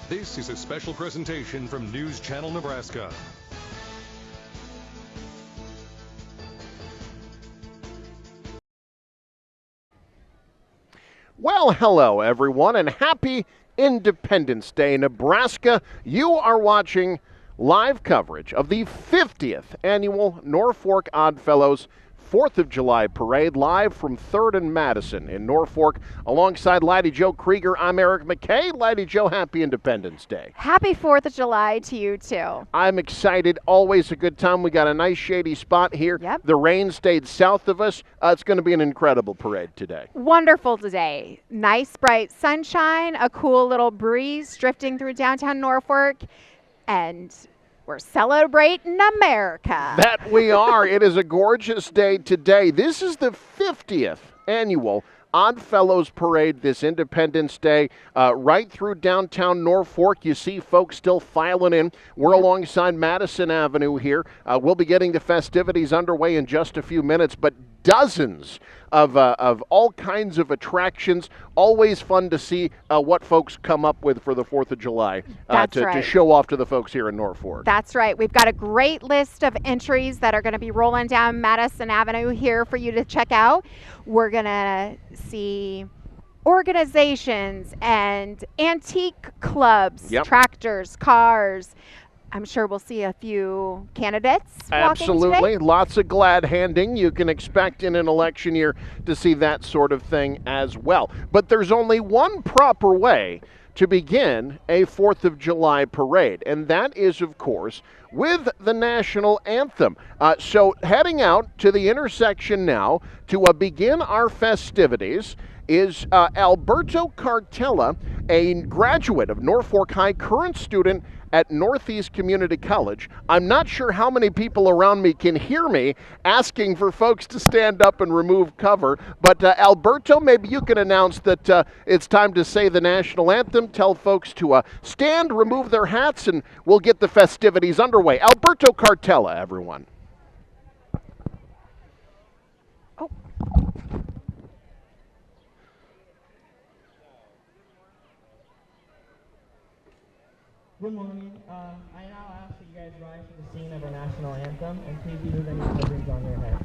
This is a special presentation from News Channel Nebraska. Well, hello, everyone, and happy Independence Day, Nebraska. You are watching live coverage of the 50th annual Norfolk Oddfellows 4th of July parade, live from 3rd and Madison in Norfolk. Alongside Lady Joe Krieger, I'm Eric McKay. Lady Joe, happy Independence Day. Happy 4th of July to you, too. I'm excited. Always a good time. We got a nice shady spot here. Yep. The rain stayed south of us. It's going to be an incredible parade today. Wonderful today. Nice, bright sunshine, a cool little breeze drifting through downtown Norfolk, and we're celebrating America. That we are. It is a gorgeous day today. This is the 50th annual Oddfellows Parade this Independence Day. Right through downtown Norfolk, you see folks still filing in. We're alongside Madison Avenue here. We'll be getting the festivities underway in just a few minutes, but dozens of all kinds of attractions. Always fun to see what folks come up with for the 4th of July to show off to the folks here in Norfolk. That's right. We've got a great list of entries that are going to be rolling down Madison Avenue here for you to check out. We're going to see organizations and antique clubs, tractors, cars. I'm sure we'll see a few candidates Absolutely. walking today. Lots of glad handing. You can expect in an election year to see that sort of thing as well. But there's only one proper way to begin a 4th of July parade, and that is, of course, with the national anthem. So heading out to the intersection now to begin our festivities is Alberto Cartella, a graduate of Norfolk High, current student at Northeast Community College. I'm not sure how many people around me can hear me asking for folks to stand up and remove cover, but Alberto, maybe you can announce that it's time to say the national anthem, tell folks to stand, remove their hats, and we'll get the festivities underway. Alberto Cartella, everyone. Good morning. I now ask that you guys rise to the scene of our national anthem and please remove any coverings on your head.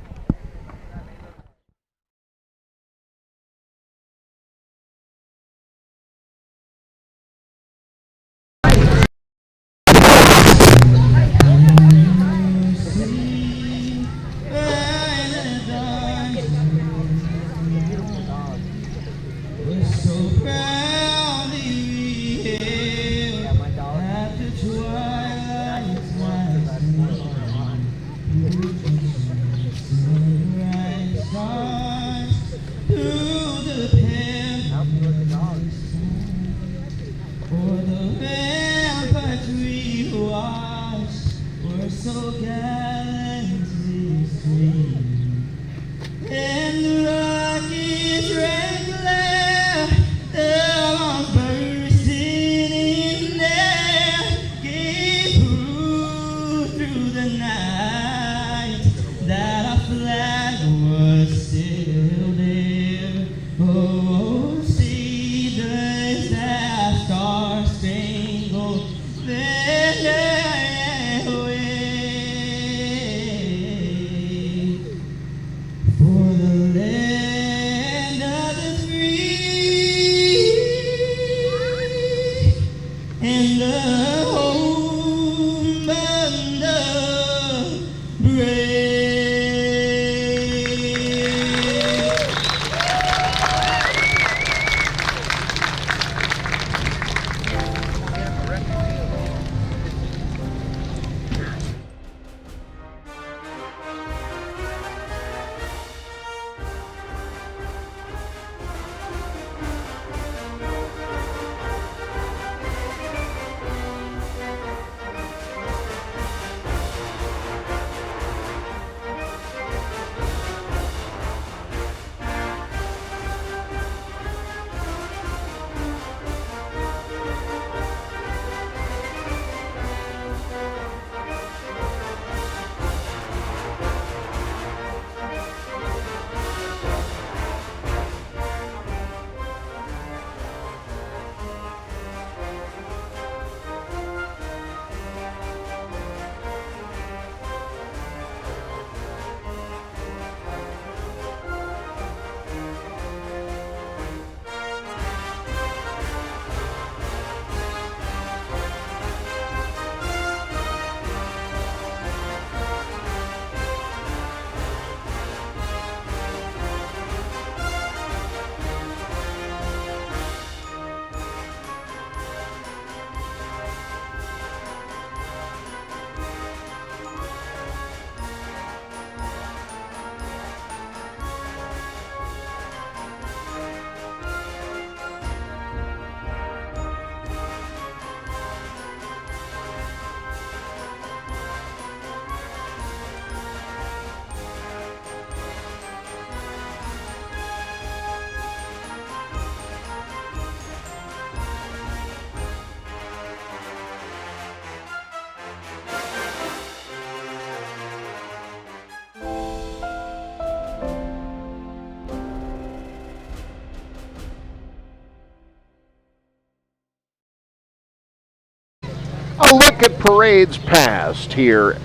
A look at parades past here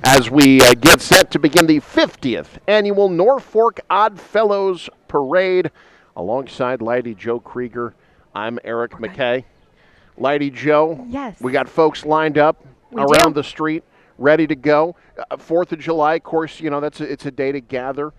as we get set to begin the 50th annual Norfolk Oddfellows Parade. Alongside Lady Joe Krieger, I'm Eric McKay. Lady Joe, Yes. we got folks lined up around the street, ready to go. 4th of July, of course, you know, it's a day to gather,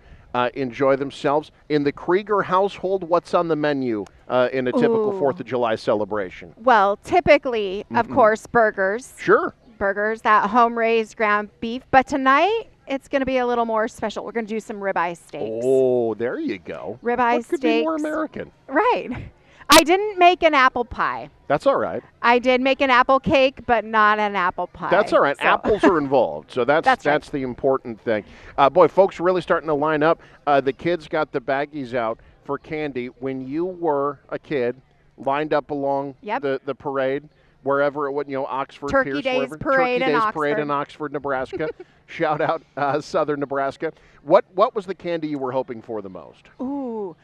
enjoy themselves. In the Krieger household, what's on the menu in a typical 4th of July celebration? Well, typically, of course, burgers. Sure. Burgers, that home-raised ground beef. But tonight, it's going to be a little more special. We're going to do some ribeye steaks. Oh, there you go. Ribeye What could steaks. be more American? Right. I didn't make an apple pie. That's all right. I did make an apple cake, but not an apple pie. That's all right. So. Apples are involved, so that's right. the important thing. Boy, folks are really starting to line up. The kids got the baggies out for candy. When you were a kid, lined up along the parade, wherever it would, Oxford, Turkey Pierce, Days wherever. Parade Turkey in Days Oxford. Parade in Oxford, Nebraska. Shout out Southern Nebraska. What was the candy you were hoping for the most? Ooh.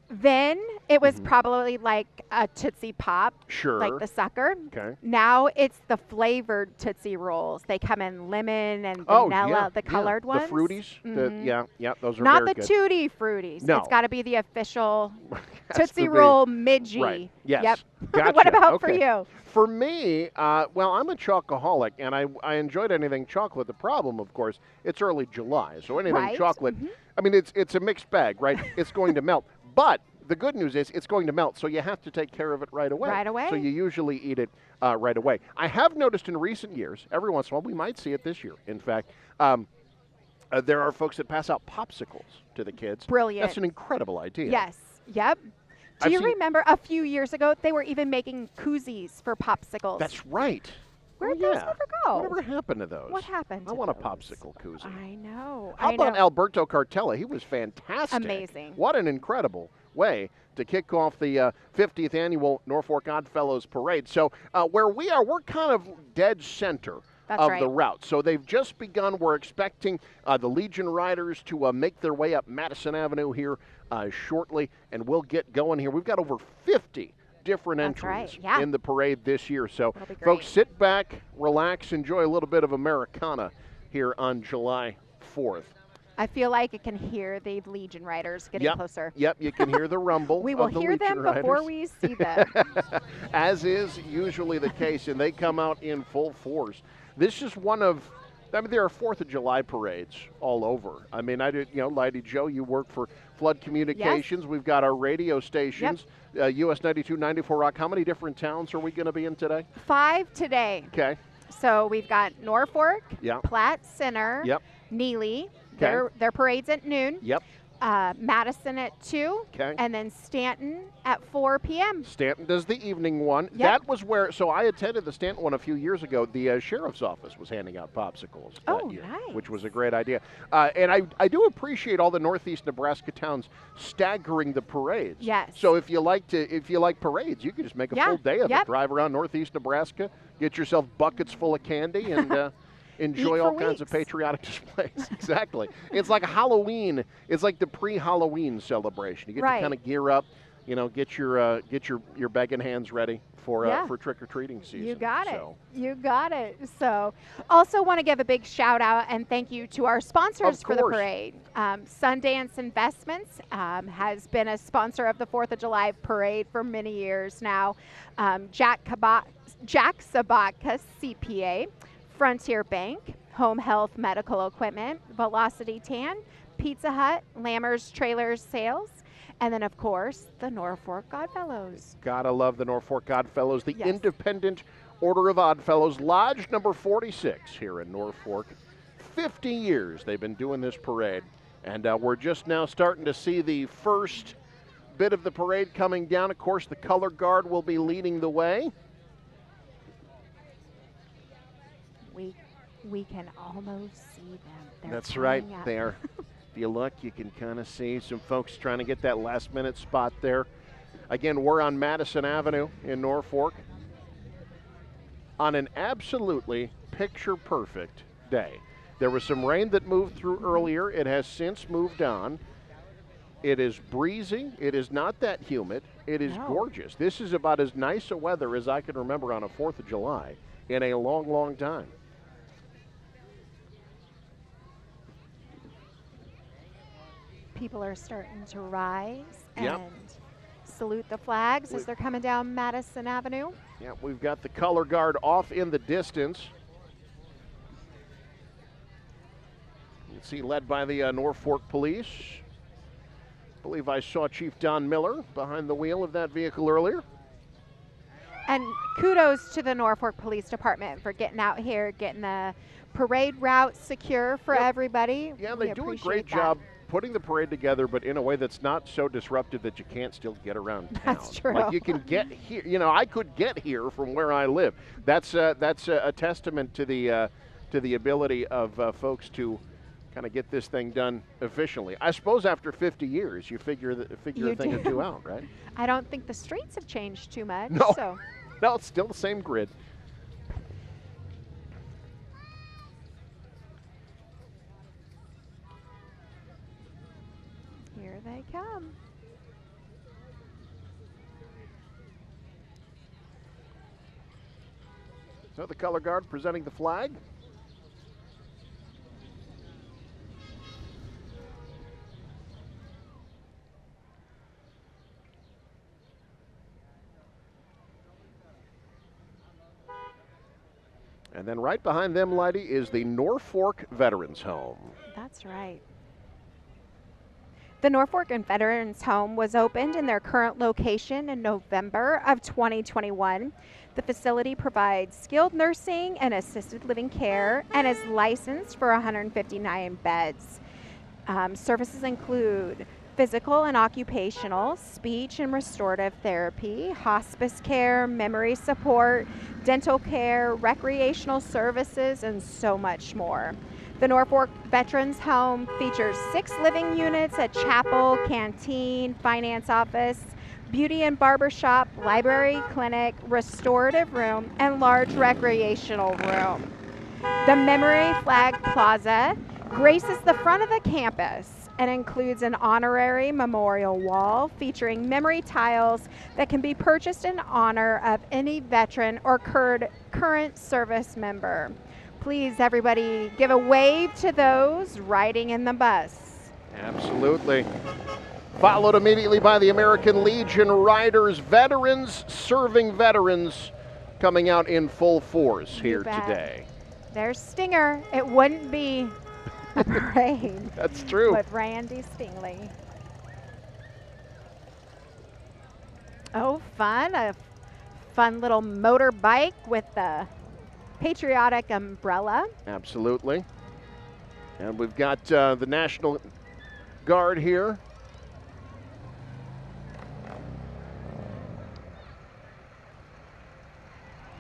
Then it was probably like a Tootsie Pop. Sure. Like the sucker. Okay. Now it's the flavored Tootsie Rolls. They come in lemon and vanilla, the colored ones. The fruities. Yeah, those are Not very the good. Tutti Fruities. No. It's got to be the official Has Tootsie to be. Roll Midgie. Right. Yes. Yep. Gotcha. What about for Okay. you? For me, well, I'm a chocoholic, and I enjoyed anything chocolate. The problem, of course, it's early July, so anything Right. chocolate, I mean, it's a mixed bag, right? It's going to melt. But the good news is it's going to melt, so you have to take care of it right away. Right away. So you usually eat it right away. I have noticed in recent years, every once in a while, we might see it this year, in fact, there are folks that pass out popsicles to the kids. Brilliant. That's an incredible idea. Yes. Yep. Do I've you seen- remember a few years ago they were even making koozies for popsicles? That's right. Where'd Oh, those yeah. ever go? Whatever happened to those? What happened I to want a those? popsicle koozie. I know. How I about know. Alberto Cartella? He was fantastic. Amazing. What an incredible way to kick off the 50th annual Norfolk Oddfellows Parade. So where we are, we're kind of dead center That's of right. the route. So they've just begun. We're expecting the Legion Riders to make their way up Madison Avenue here shortly, and we'll get going here. We've got over 50 different That's entries right, yeah. in the parade this year. So That'll be great. folks, sit back, relax, enjoy a little bit of Americana here on July 4th. I feel like I can hear the Legion Riders getting closer. Yep, you can hear the rumble. We will of the hear them Legion before Riders. we see them. As is usually the case, and they come out in full force. This is one of, there are 4th of July parades all over. I mean, I did, Lady Joe, you work for Flood Communications. We've got our radio stations, US 92, 94 Rock. How many different towns are we going to be in today? 5 today. Okay. So we've got Norfolk, Yeah. Platte Center, Yep. Neely. Okay. Their parade's at noon. Yep. Madison at 2. Okay. And then Stanton at 4 p.m. Stanton does the evening one. Yep. That was where, so I attended the Stanton one a few years ago. The sheriff's office was handing out popsicles Oh, that year, nice. which was a great idea. And I do appreciate all the Northeast Nebraska towns staggering the parades. Yes. So if you like parades, you can just make a full day of it. Yep. Drive around Northeast Nebraska, get yourself buckets full of candy, and enjoy Eat all for kinds of weeks. patriotic displays. Exactly. It's like Halloween. It's like the pre-Halloween celebration. You get Right. to kind of gear up. Get your bag and hands ready for trick or treating season. You got it. So. You got it. So, also want to give a big shout out and thank you to our sponsors Of for the course. parade. Sundance Investments has been a sponsor of the 4th of July parade for many years now. Jack Sabatka CPA, Frontier Bank, Home Health Medical Equipment, Velocity Tan, Pizza Hut, Lammers Trailers Sales, and then, of course, the Norfolk Oddfellows. Gotta love the Norfolk Oddfellows, the Yes. Independent Order of Oddfellows, Lodge number 46 here in Norfolk. 50 years they've been doing this parade, and we're just now starting to see the first bit of the parade coming down. Of course, the color guard will be leading the way. We can almost see them. They're That's right. coming up. There. If you look, you can kind of see some folks trying to get that last-minute spot there. Again, we're on Madison Avenue in Norfolk on an absolutely picture-perfect day. There was some rain that moved through earlier. It has since moved on. It is breezy. It is not that humid. It is gorgeous. This is about as nice a weather as I can remember on a 4th of July in a long, long time. People are starting to rise Yep. and salute the flags as they're coming down Madison Avenue. Yeah, we've got the color guard off in the distance. You can see led by the Norfolk Police. I believe I saw Chief Don Miller behind the wheel of that vehicle earlier. And kudos to the Norfolk Police Department for getting out here, getting the parade route secure for everybody. Yeah, We they do a appreciate great that. job putting the parade together, but in a way that's not so disruptive that you can't still get around town. That's true. Like you can get here. You know, I could get here from where I live. That's a testament to the ability of folks to kind of get this thing done efficiently. I suppose after 50 years, you figure a thing or two out, right? I don't think the streets have changed too much. No. So No, it's still the same grid. here they come. So the color guard presenting the flag. And then right behind them, Leidy, is the Norfolk Veterans Home. That's right. The Norfolk and Veterans Home was opened in their current location in November of 2021. The facility provides skilled nursing and assisted living care and is licensed for 159 beds. Services include physical and occupational, speech and restorative therapy, hospice care, memory support, dental care, recreational services, and so much more. The Norfolk Veterans Home features 6 living units, a chapel, canteen, finance office, beauty and barber shop, library, clinic, restorative room, and large recreational room. The Memory Flag Plaza graces the front of the campus and includes an honorary memorial wall featuring memory tiles that can be purchased in honor of any veteran or current service member. Please, everybody, give a wave to those riding in the bus. Absolutely. Followed immediately by the American Legion Riders, veterans serving veterans, coming out in full force here today. There's Stinger. It wouldn't be a parade. That's true. With Randy Stingley. Oh, fun. A fun little motorbike with the patriotic umbrella. Absolutely. And we've got the National Guard here.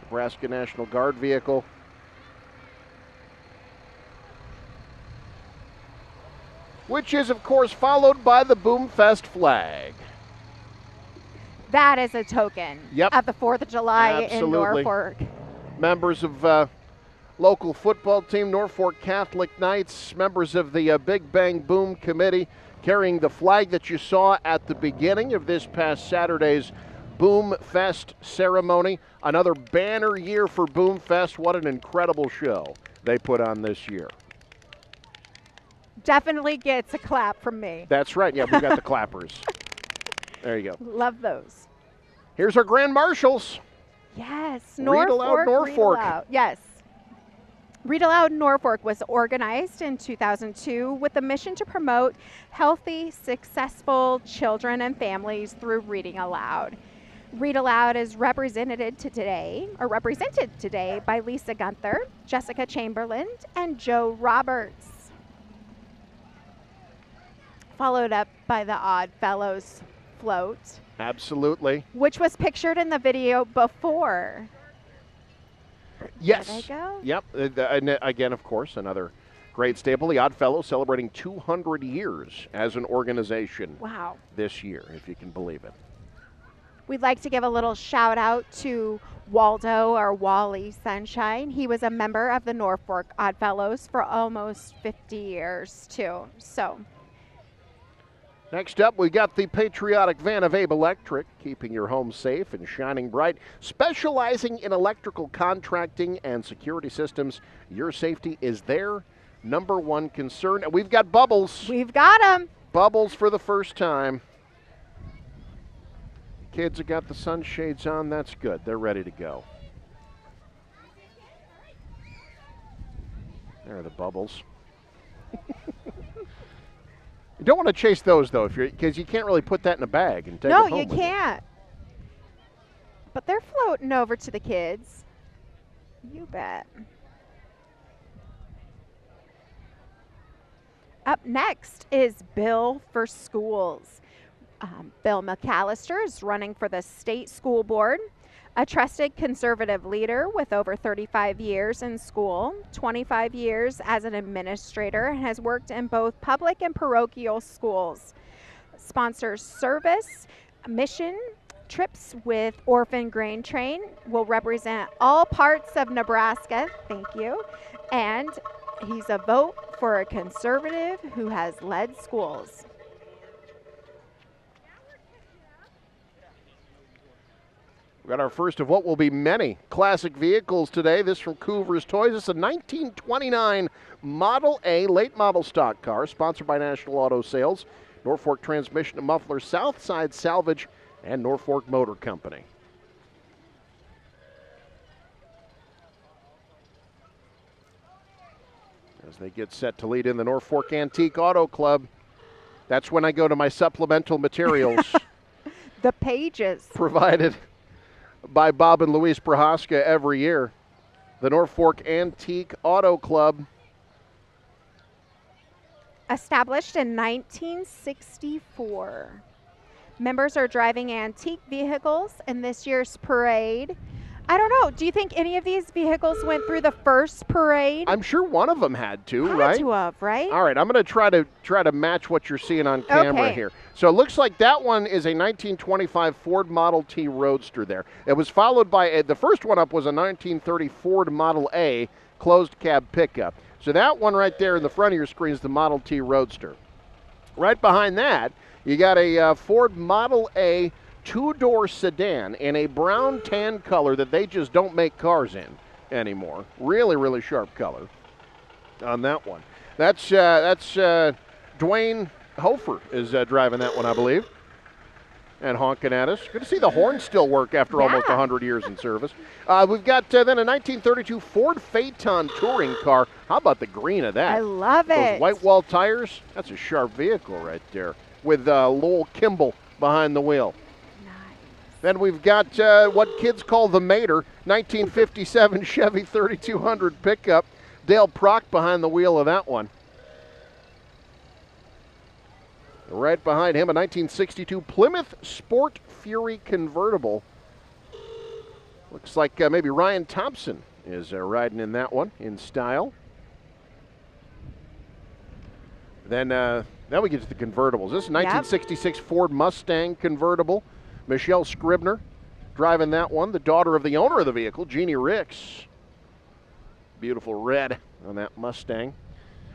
Nebraska National Guard vehicle. Which is, of course, followed by the Boomfest flag. That is a token of the 4th of July in Norfolk. Members of local football team, Norfolk Catholic Knights, members of the Big Bang Boom Committee, carrying the flag that you saw at the beginning of this past Saturday's Boom Fest ceremony. Another banner year for Boom Fest. What an incredible show they put on this year. Definitely gets a clap from me. That's right. Yeah, we've got the clappers. There you go. Love those. Here's our Grand Marshals. Yes. Read Aloud Norfolk. Read Aloud. Yes. Read Aloud Norfolk was organized in 2002 with a mission to promote healthy, successful children and families through reading aloud. Read Aloud is represented today by Lisa Gunther, Jessica Chamberlain, and Joe Roberts. Followed up by the Oddfellows float. Absolutely. Which was pictured in the video before. Yes. There they go. Yep. And again, of course, another great staple. The Oddfellows celebrating 200 years as an organization. Wow. This year, if you can believe it. We'd like to give a little shout out to Waldo, or Wally Sunshine. He was a member of the Norfolk Oddfellows for almost 50 years, too. So. Next up, we got the patriotic van of Abe Electric, keeping your home safe and shining bright, specializing in electrical contracting and security systems. Your safety is their number one concern. And we've got Bubbles. We've got them. Bubbles for the first time. Kids have got the sunshades on. That's good. They're ready to go. There are the Bubbles. You don't want to chase those, though, because you can't really put that in a bag and take it home. No, you can't. But they're floating over to the kids. You bet. Up next is Bill for Schools. Bill McAllister is running for the state school board. A trusted conservative leader with over 35 years in school, 25 years as an administrator, and has worked in both public and parochial schools. Sponsors service, mission, trips with Orphan Grain Train, will represent all parts of Nebraska, thank you, and he's a vote for a conservative who has led schools. We got our first of what will be many classic vehicles today. This from Coover's Toys. It's a 1929 Model A late model stock car, sponsored by National Auto Sales, Norfolk Transmission and Muffler, Southside Salvage, and Norfolk Motor Company. As they get set to lead in the Norfolk Antique Auto Club, that's when I go to my supplemental materials. The pages. Provided by Bob and Luis Prohaska every year. The Norfolk Antique Auto Club. Established in 1964. Members are driving antique vehicles in this year's parade. I don't know. Do you think any of these vehicles went through the first parade? I'm sure one of them had to, Had right? to have, right? All right, I'm going to try to match what you're seeing on camera here. So it looks like that one is a 1925 Ford Model T Roadster there. It was followed by, the first one up was a 1930 Ford Model A closed cab pickup. So that one right there in the front of your screen is the Model T Roadster. Right behind that, you got a Ford Model A two-door sedan in a brown tan color that they just don't make cars in anymore. Really, really sharp color on that one. That's Dwayne Hofer is driving that one, I believe, and honking at us. Good to see the horns still work after almost 100 years in service. We've got then a 1932 Ford Phaeton touring car. How about the green of that? I love it. Those white wall tires, that's a sharp vehicle right there with Lowell Kimball behind the wheel. Then we've got what kids call the Mater, 1957 Chevy 3200 pickup. Dale Prock behind the wheel of that one. Right behind him, a 1962 Plymouth Sport Fury convertible. Looks like maybe Ryan Thompson is riding in that one in style. Then we get to the convertibles. This is a 1966 Ford Mustang convertible. Michelle Scribner driving that one, the daughter of the owner of the vehicle, Jeannie Ricks. Beautiful red on that Mustang.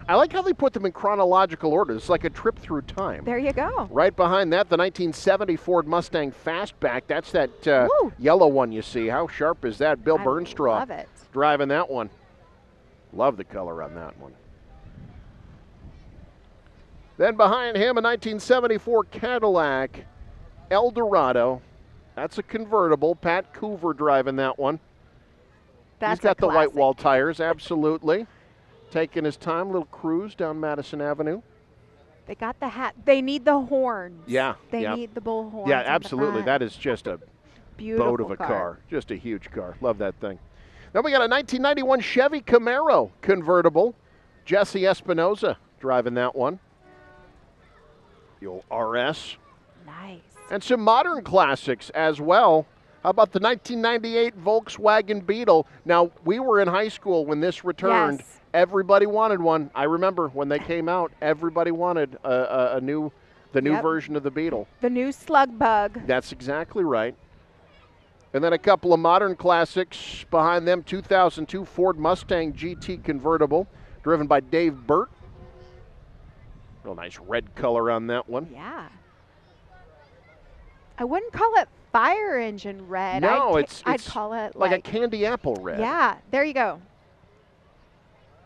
I like how they put them in chronological order. It's like a trip through time. There you go. Right behind that, the 1970 Ford Mustang Fastback. That's that yellow one you see. How sharp is that? Bill Burnstraw love it. driving that one. Love the color on that one. Then behind him, a 1974 Cadillac Eldorado. That's a convertible. Pat Coover driving that one. He's got the white wall tires, absolutely. Taking his time, little cruise down Madison Avenue. They got the hat. They need the horns. Yeah. They need the bull horns. Yeah, absolutely. That is just a beautiful boat of a car. Just a huge car. Love that thing. Then we got a 1991 Chevy Camaro convertible. Jesse Espinoza driving that one. The old RS. Nice. And some modern classics as well. How about the 1998 Volkswagen Beetle? Now, we were in high school when this returned. Yes. Everybody wanted one. I remember when they came out, everybody wanted the new version of the Beetle. The new slug bug. That's exactly right. And then a couple of modern classics behind them. 2002 Ford Mustang GT convertible, driven by Dave Burt. Real nice red color on that one. Yeah. I wouldn't call it fire engine red. No, I'd call it like a candy apple red. Yeah, there you go.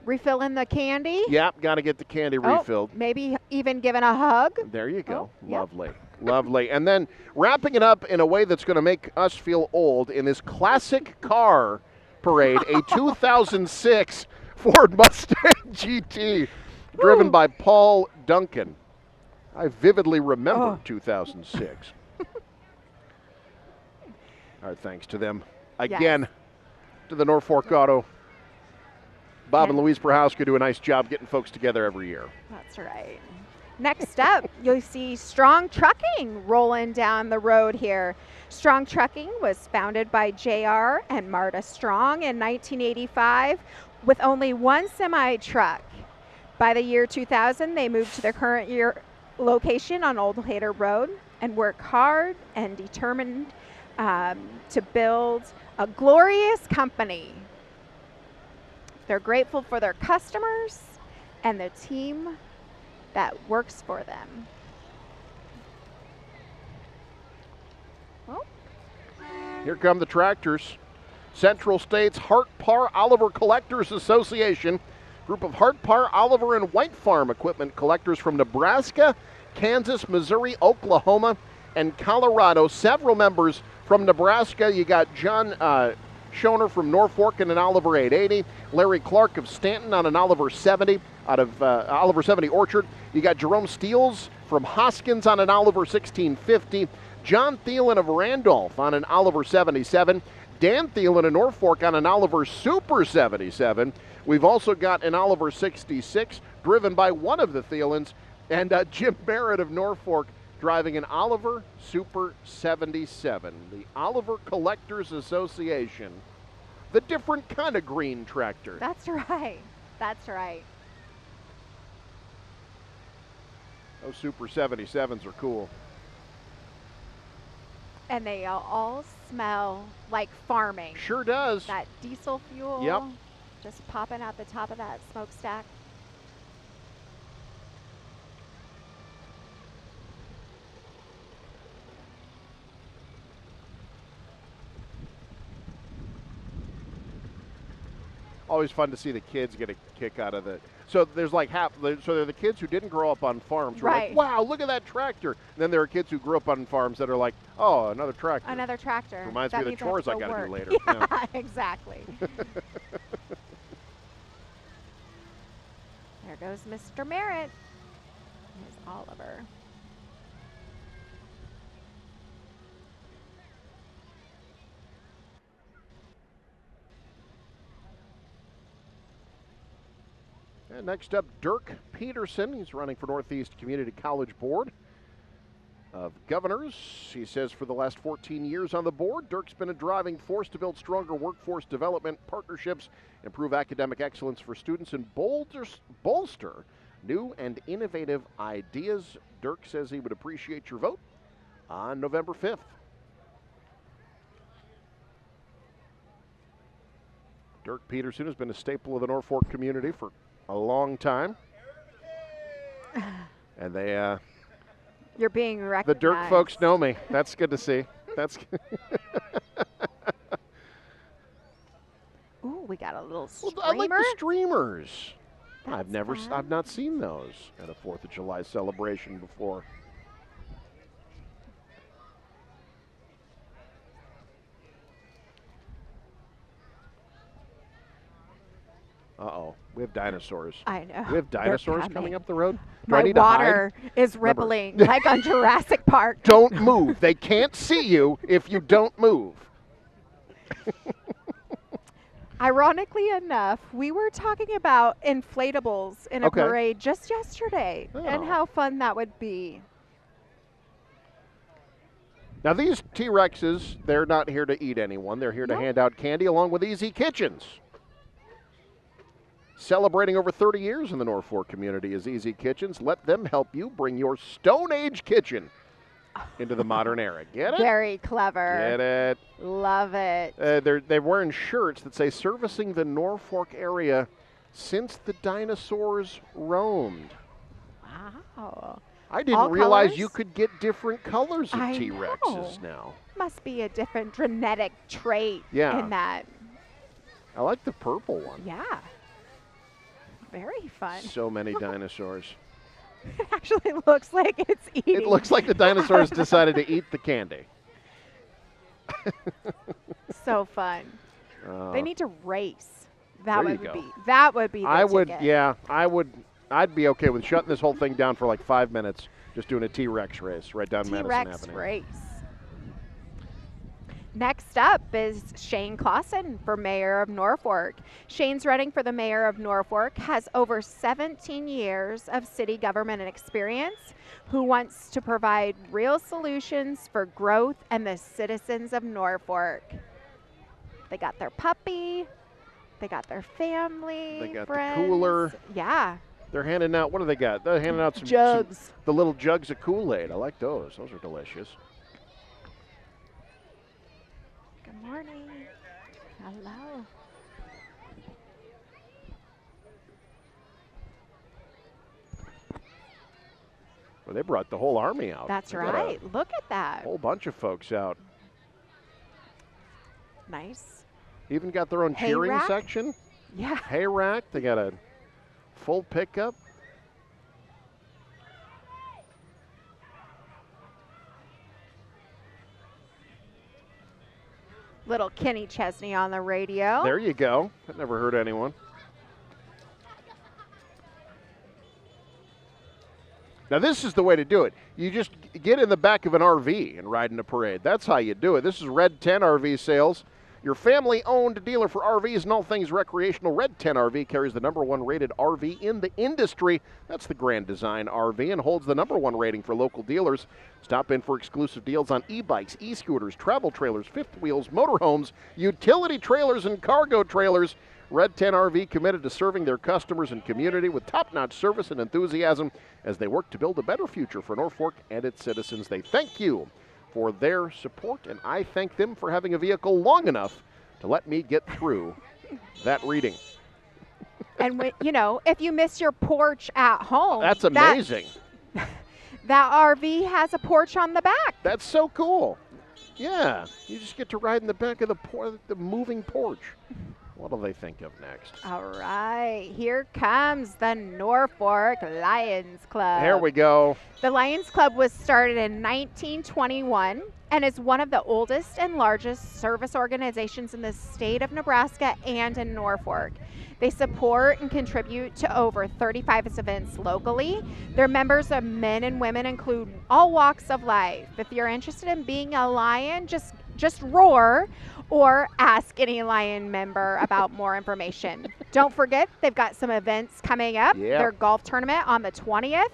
Refilling the candy. Yep, got to get the candy refilled. Maybe even giving a hug. There you go. Yep. Lovely. Lovely. And then wrapping it up in a way that's going to make us feel old in this classic car parade, a 2006 Ford Mustang GT driven by Paul Duncan. I vividly remember 2006. Our thanks to them. Again, to the Norfolk Auto. Bob and Louise Prohowska do a nice job getting folks together every year. That's right. Next up, you'll see Strong Trucking rolling down the road here. Strong Trucking was founded by J.R. and Marta Strong in 1985 with only one semi-truck. By the year 2000, they moved to their current location on Old Hater Road and work hard and determined to build a glorious company. They're grateful for their customers and the team that works for them. Well, here come the tractors. Central States Hart Parr Oliver Collectors Association, group of Hart Parr, Oliver, and White Farm equipment collectors from Nebraska, Kansas, Missouri, Oklahoma, and Colorado. Several members from Nebraska. You got John Schoner from Norfolk in an Oliver 880, Larry Clark of Stanton on an Oliver 70 out of Oliver 70 Orchard. You got Jerome Steels from Hoskins on an Oliver 1650, John Thielen of Randolph on an Oliver 77, Dan Thielen of Norfolk on an Oliver Super 77. We've also got an Oliver 66 driven by one of the Thielens, and Jim Barrett of Norfolk driving an Oliver Super 77. The Oliver Collectors Association. The different kind of green tractor. That's right. That's right. Those Super 77s are cool. And they all smell like farming. Sure does. That diesel fuel. Yep. Just popping out the top of that smokestack. Always fun to see the kids get a kick out of it. So there's like so they're the kids who didn't grow up on farms who are like, wow, look at that tractor. And then there are kids who grew up on farms that are like, oh, another tractor. Another tractor. Reminds me of the chores I got to do later. Yeah, exactly. There goes Mr. Merritt. Here's Oliver. And next up, Dirk Peterson. He's running for Northeast Community College Board of Governors. He says for the last 14 years on the board, Dirk's been a driving force to build stronger workforce development partnerships, improve academic excellence for students, and bolster new and innovative ideas. Dirk says he would appreciate your vote on November 5th. Dirk Peterson has been a staple of the Norfolk community for a long time. And they you're being recognized. The Dirk folks know me. That's good to see. That's Ooh, we got a little streamer. I like the streamers. That's I've not seen those at a 4th of July celebration before. Uh-oh, we have dinosaurs. I know. We have dinosaurs coming up the road. Do My I need water to hide? is rippling like on Jurassic Park. Don't move. They can't see you if you don't move. Ironically enough, we were talking about inflatables in a parade just yesterday and how fun that would be. Now, these T-Rexes, they're not here to eat anyone. They're here to hand out candy along with Easy Kitchens. Celebrating over 30 years in the Norfolk community is Easy Kitchens. Let them help you bring your Stone Age kitchen into the modern era. Get it? Very clever. Get it? Love it. They're wearing shirts that say servicing the Norfolk area since the dinosaurs roamed. Wow. Wow. I didn't All realize colors? you could get different colors of I T-Rexes know. now. Must be a different genetic trait Yeah. in that. I like the purple one. Yeah. Very fun. So many dinosaurs. It actually looks like it's eating. It looks like the dinosaurs decided to eat the candy. So fun. They need to race. That there you would go. be. That would be. The I would, ticket. yeah, I would. I'd be okay with shutting this whole thing down for like 5 minutes, just doing a T-Rex race right down Madison T-Rex Avenue. race. Next up is Shane Clausen for mayor of Norfolk. Shane's running for the mayor of Norfolk, has over 17 years of city government experience, who wants to provide real solutions for growth and the citizens of Norfolk. They got their puppy, they got their family, They got friends. the cooler. Yeah. They're handing out, what do they got? They're handing out some Jugs. the little jugs of Kool-Aid. I like those. Those are delicious. Good morning. Hello. Well, they brought the whole army out. That's They got right. Look at A that. whole bunch of folks out. Nice. Even got their own Hay cheering rack? section. Yeah. Hay rack. They got a full pickup. Little Kenny Chesney on the radio. There you go. That never hurt anyone. Now this is the way to do it. You just get in the back of an RV and ride in a parade. That's how you do it. This is Red 10 RV Sales. Your family-owned dealer for RVs and all things recreational. Red 10 RV carries the #1 rated RV in the industry. That's the Grand Design RV and holds the #1 rating for local dealers. Stop in for exclusive deals on e-bikes, e-scooters, travel trailers, fifth wheels, motorhomes, utility trailers, and cargo trailers. Red 10 RV committed to serving their customers and community with top-notch service and enthusiasm as they work to build a better future for Norfolk and its citizens. They thank you for their support, and I thank them for having a vehicle long enough to let me get through that reading. And you know, if you miss your porch at home, That's amazing. That RV has a porch on the back. That's so cool. Yeah, you just get to ride in the back of the moving porch. What do they think of next? All right, here comes the Norfolk Lions Club. There we go. The Lions Club was started in 1921 and is one of the oldest and largest service organizations in the state of Nebraska and in Norfolk. They support and contribute to over 35 events locally. Their members of men and women include all walks of life. If you're interested in being a lion, just roar or ask any Lion member about more information. Don't forget, they've got some events coming up. Yeah. Their golf tournament on the 20th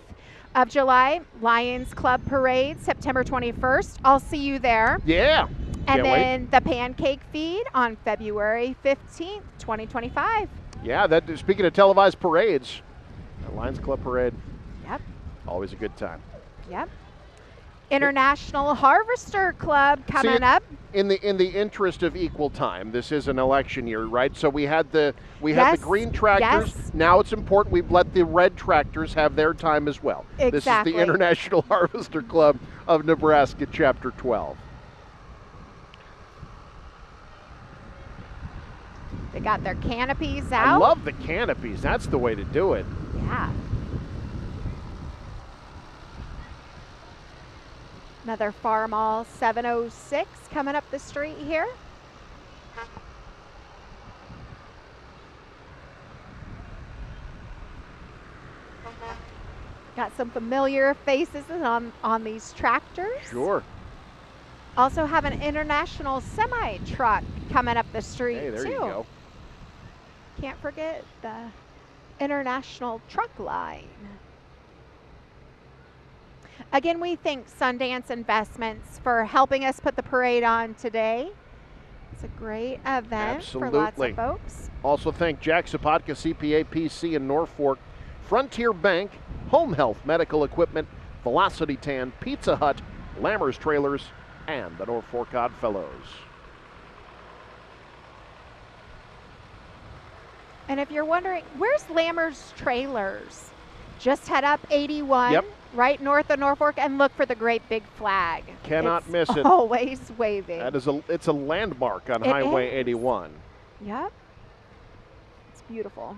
of July, Lions Club Parade, September 21st. I'll see you there. Yeah. And Can't wait. then the Pancake Feed on February 15th, 2025. Yeah, speaking of televised parades, the Lions Club Parade, Yep, always a good time. yep. International Harvester Club coming up. In the interest of equal time, this is an election year, right? So we had the Yes, green tractors. yes. Now it's important we've let the red tractors have their time as well. Exactly. This is the International Harvester Club of Nebraska, Chapter 12. They got their canopies I out. love the canopies. That's the way to do it. Yeah. Another Farmall 706 coming up the street here. Got some familiar faces on these tractors. Sure. Also have an international semi truck coming up the street Hey, there too. you go. Can't forget the international truck line. Again, we thank Sundance Investments for helping us put the parade on today. It's a great event for lots Absolutely. of folks. Also thank Jack Sapotka, CPA, PC in Norfolk, Frontier Bank, Home Health Medical Equipment, Velocity Tan, Pizza Hut, Lammers Trailers, and the Norfolk Oddfellows. And if you're wondering, where's Lammers Trailers? Just head up 81. Yep. right north of Norfolk, and look for the great big flag. Cannot It's miss it. Always waving. It's a landmark on It Highway is. 81. Yep. It's beautiful.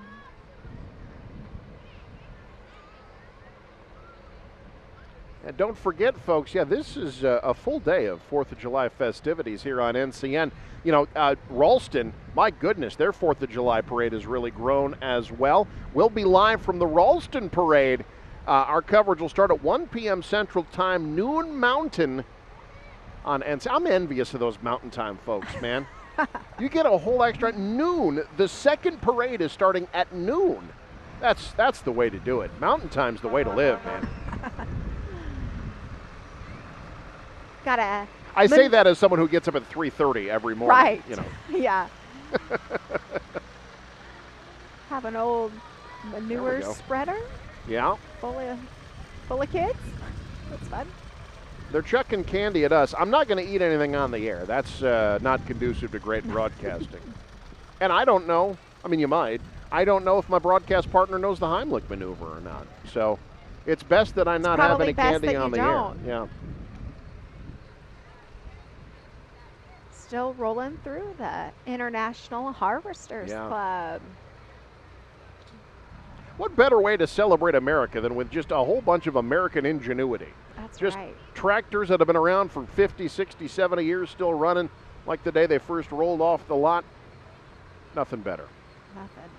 And don't forget, folks, this is a full day of 4th of July festivities here on NCN. You know, Ralston, my goodness, their 4th of July parade has really grown as well. We'll be live from the Ralston parade. Our coverage will start at 1 p.m. Central Time, noon Mountain on NCN. I'm envious of those Mountain Time folks, man. You get a whole extra noon. The second parade is starting at noon. That's the way to do it. Mountain Time's the way to live, man. I say that as someone who gets up at 3:30 every morning. Right. You know. Yeah. Have an old manure go. spreader Yeah. full of kids. That's fun. They're chucking candy at us. I'm not going to eat anything on the air. That's not conducive to great broadcasting. And I don't know. I mean, you might. I don't know if my broadcast partner knows the Heimlich maneuver or not. So it's best that I not have any candy on the air. Yeah. Still rolling through the International Harvesters Club. What better way to celebrate America than with just a whole bunch of American ingenuity? That's just right. Tractors that have been around for 50, 60, 70 years still running like the day they first rolled off the lot. Nothing better. Nothing.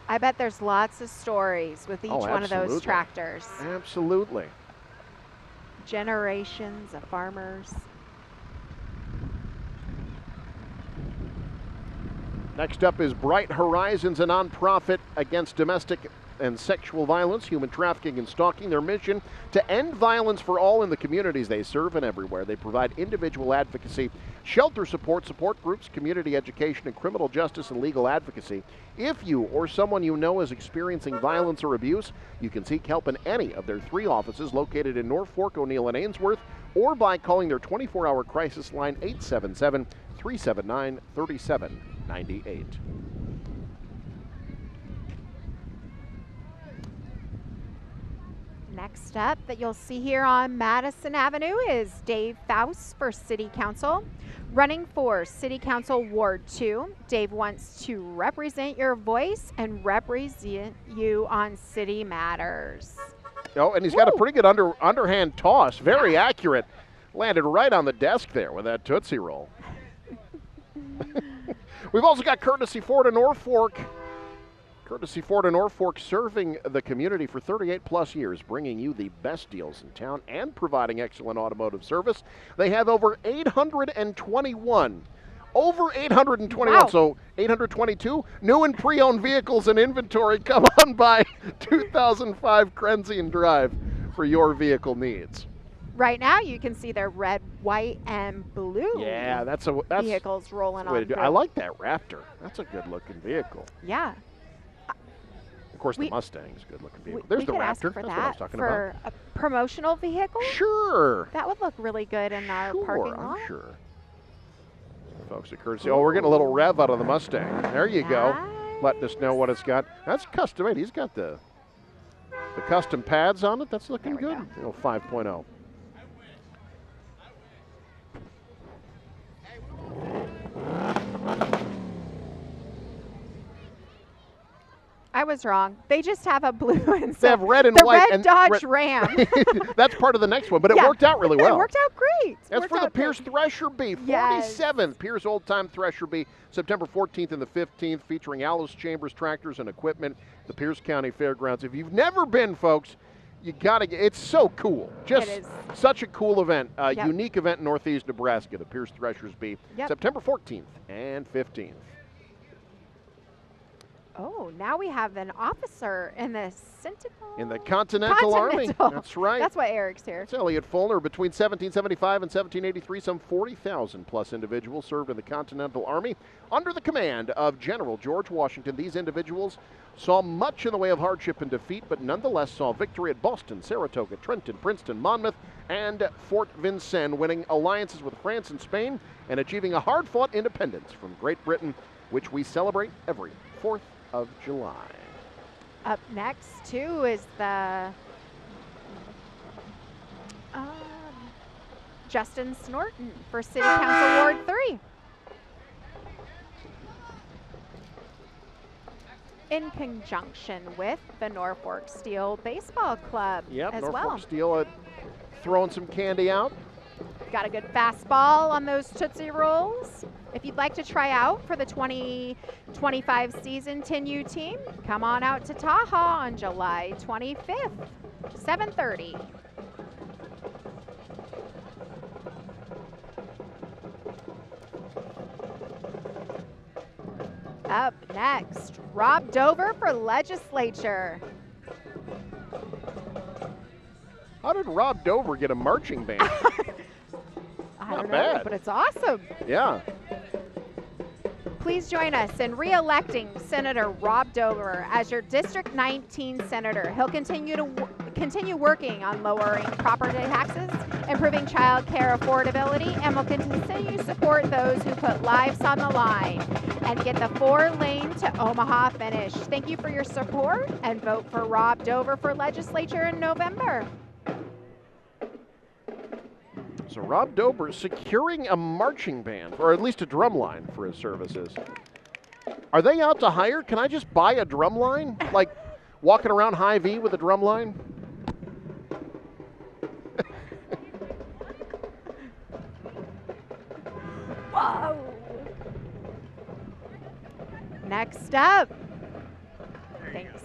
I bet there's lots of stories with each one of those tractors. Absolutely. Generations of farmers. Next up is Bright Horizons, a nonprofit against domestic and sexual violence, human trafficking, and stalking. Their mission to end violence for all in the communities they serve and everywhere. They provide individual advocacy, shelter support, support groups, community education, and criminal justice and legal advocacy. If you or someone you know is experiencing violence or abuse, you can seek help in any of their 3 offices located in Norfolk, O'Neill, and Ainsworth, or by calling their 24-hour crisis line 877-379-3798. Next up that you'll see here on Madison Avenue is Dave Faust for City Council. Running for City Council Ward 2, Dave wants to represent your voice and represent you on city matters. Oh, and he's got a pretty good underhand toss. Very accurate. Landed right on the desk there with that Tootsie Roll. We've also got Courtesy Ford of Norfolk. Courtesy Ford of Norfolk, serving the community for 38-plus years, bringing you the best deals in town and providing excellent automotive service. They have over 821. Over 821, wow. So 822 new and pre-owned vehicles in inventory. Come on by 2005 Krenzian Drive for your vehicle needs. Right now, you can see their red, white, and blue. Yeah, that's vehicles rolling on through. I like that Raptor. That's a good-looking vehicle. Yeah. Of course, the Mustang's a good-looking vehicle. There's the Raptor. That's what I was talking about. For a promotional vehicle? Sure. That would look really good in our parking lot. I'm sure. Folks at Courtesy. Oh, we're getting a little rev out of the Mustang. There you go. Letting us know what it's got. That's custom made. He's got the custom pads on it. That's looking good. 5.0. I was wrong. They just have a blue and they have red and the white. Red and Dodge Ram. That's part of the next one, but it worked out really well. It worked out great. That's for the Pierce Thresher Bee, 47th Pierce Old Time Thresher Bee, September 14th and the 15th, featuring Alice Chambers tractors and equipment, the Pierce County Fairgrounds. If you've never been, folks, you gotta get. It's so cool. Just such a cool event, unique event in Northeast Nebraska. The Pierce Threshers Bee, September 14th and 15th. Oh, now we have an officer in the Continental Army. That's right. That's why Eric's here. It's Elliot Fullner. Between 1775 and 1783, some 40,000 plus individuals served in the Continental Army under the command of General George Washington. These individuals saw much in the way of hardship and defeat, but nonetheless saw victory at Boston, Saratoga, Trenton, Princeton, Monmouth, and Fort Vincennes, winning alliances with France and Spain and achieving a hard-fought independence from Great Britain, which we celebrate every 4th of July. Up next, too, is the Justin Snorton for City Council Ward 3. In conjunction with the Norfolk Steel Baseball Club as Norfolk well. Steel throwing some candy out. Got a good fastball on those Tootsie Rolls. If you'd like to try out for the 2025 season 10U team, come on out to Taha on July 25th, 7:30. Up next, Rob Dover for legislature. How did Rob Dover get a marching band? I don't know, bad. but it's awesome. Yeah. Please join us in re-electing Senator Rob Dover as your District 19 senator. He'll continue working on lowering property taxes, improving child care affordability, and will continue to support those who put lives on the line and get the 4-lane to Omaha finish. Thank you for your support and vote for Rob Dover for legislature in November. So Rob Dover securing a marching band, or at least a drum line for his services. Are they out to hire? Can I just buy a drum line? Like walking around Hy-Vee with a drum line? Whoa! Next up. Thanks.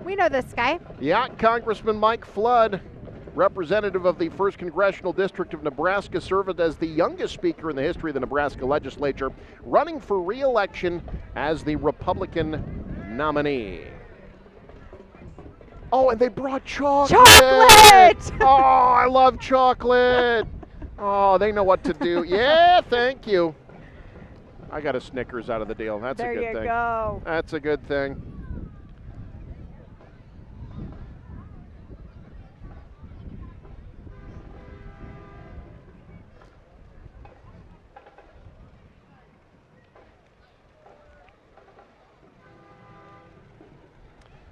We know this guy. Yeah, Congressman Mike Flood, representative of the 1st Congressional District of Nebraska, served as the youngest speaker in the history of the Nebraska legislature, running for re-election as the Republican nominee. Oh, and they brought chocolate! Chocolate! Oh, I love chocolate! Oh, they know what to do. Yeah, thank you. I got a Snickers out of the deal. That's a good thing. There you go. That's a good thing.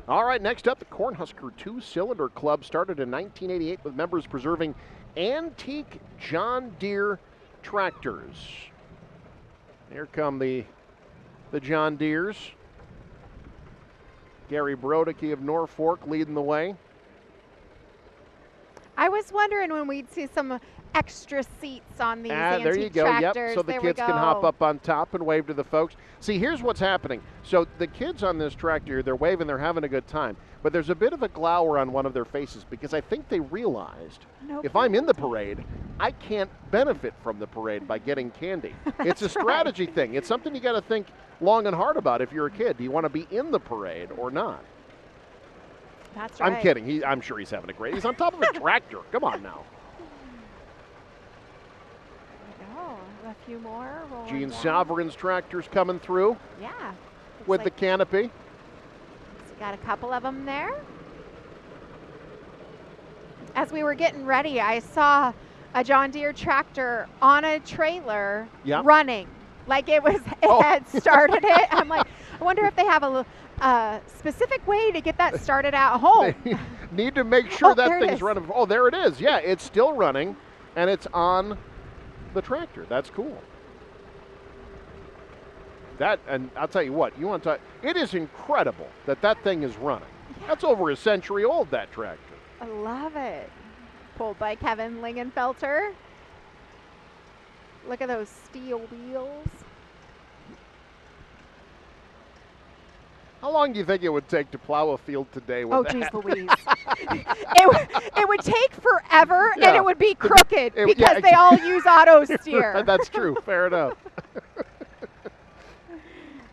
All right, next up, the Cornhusker 2-Cylinder Club started in 1988 with members preserving antique John Deere tractors. Here come the John Deeres. Gary Brodicke of Norfolk leading the way. I was wondering when we'd see some extra seats on these antique there you go. tractors. Yep. So the there kids can hop up on top and wave to the folks. See, here's what's happening. So the kids on this tractor, they're waving, they're having a good time. But there's a bit of a glower on one of their faces because I think they realized if I'm in the parade, I can't benefit from the parade by getting candy. It's a strategy thing. It's something you got to think long and hard about if you're a kid. Do you want to be in the parade or not? That's right. I'm kidding. I'm sure he's having a great. He's on top of a tractor. Come on now. Oh, a few more. Gene Sovereign's tractor's coming through. Yeah. With the canopy. So got a couple of them there. As we were getting ready, I saw a John Deere tractor on a trailer running. Like it had started it. I'm like, I wonder if they have a specific way to get that started at home. They need to make sure that thing's is. running. Oh, there it is. Yeah, it's still running, and it's on the tractor. That's cool. And I'll tell you what, you want to talk, it is incredible that thing is running. Yeah. That's over a century old, that tractor. I love it. Pulled by Kevin Lingenfelter. Look at those steel wheels. How long do you think it would take to plow a field today with that? Oh, geez Louise. it would take forever, and it would be crooked because they all use auto steer. That's true. Fair enough.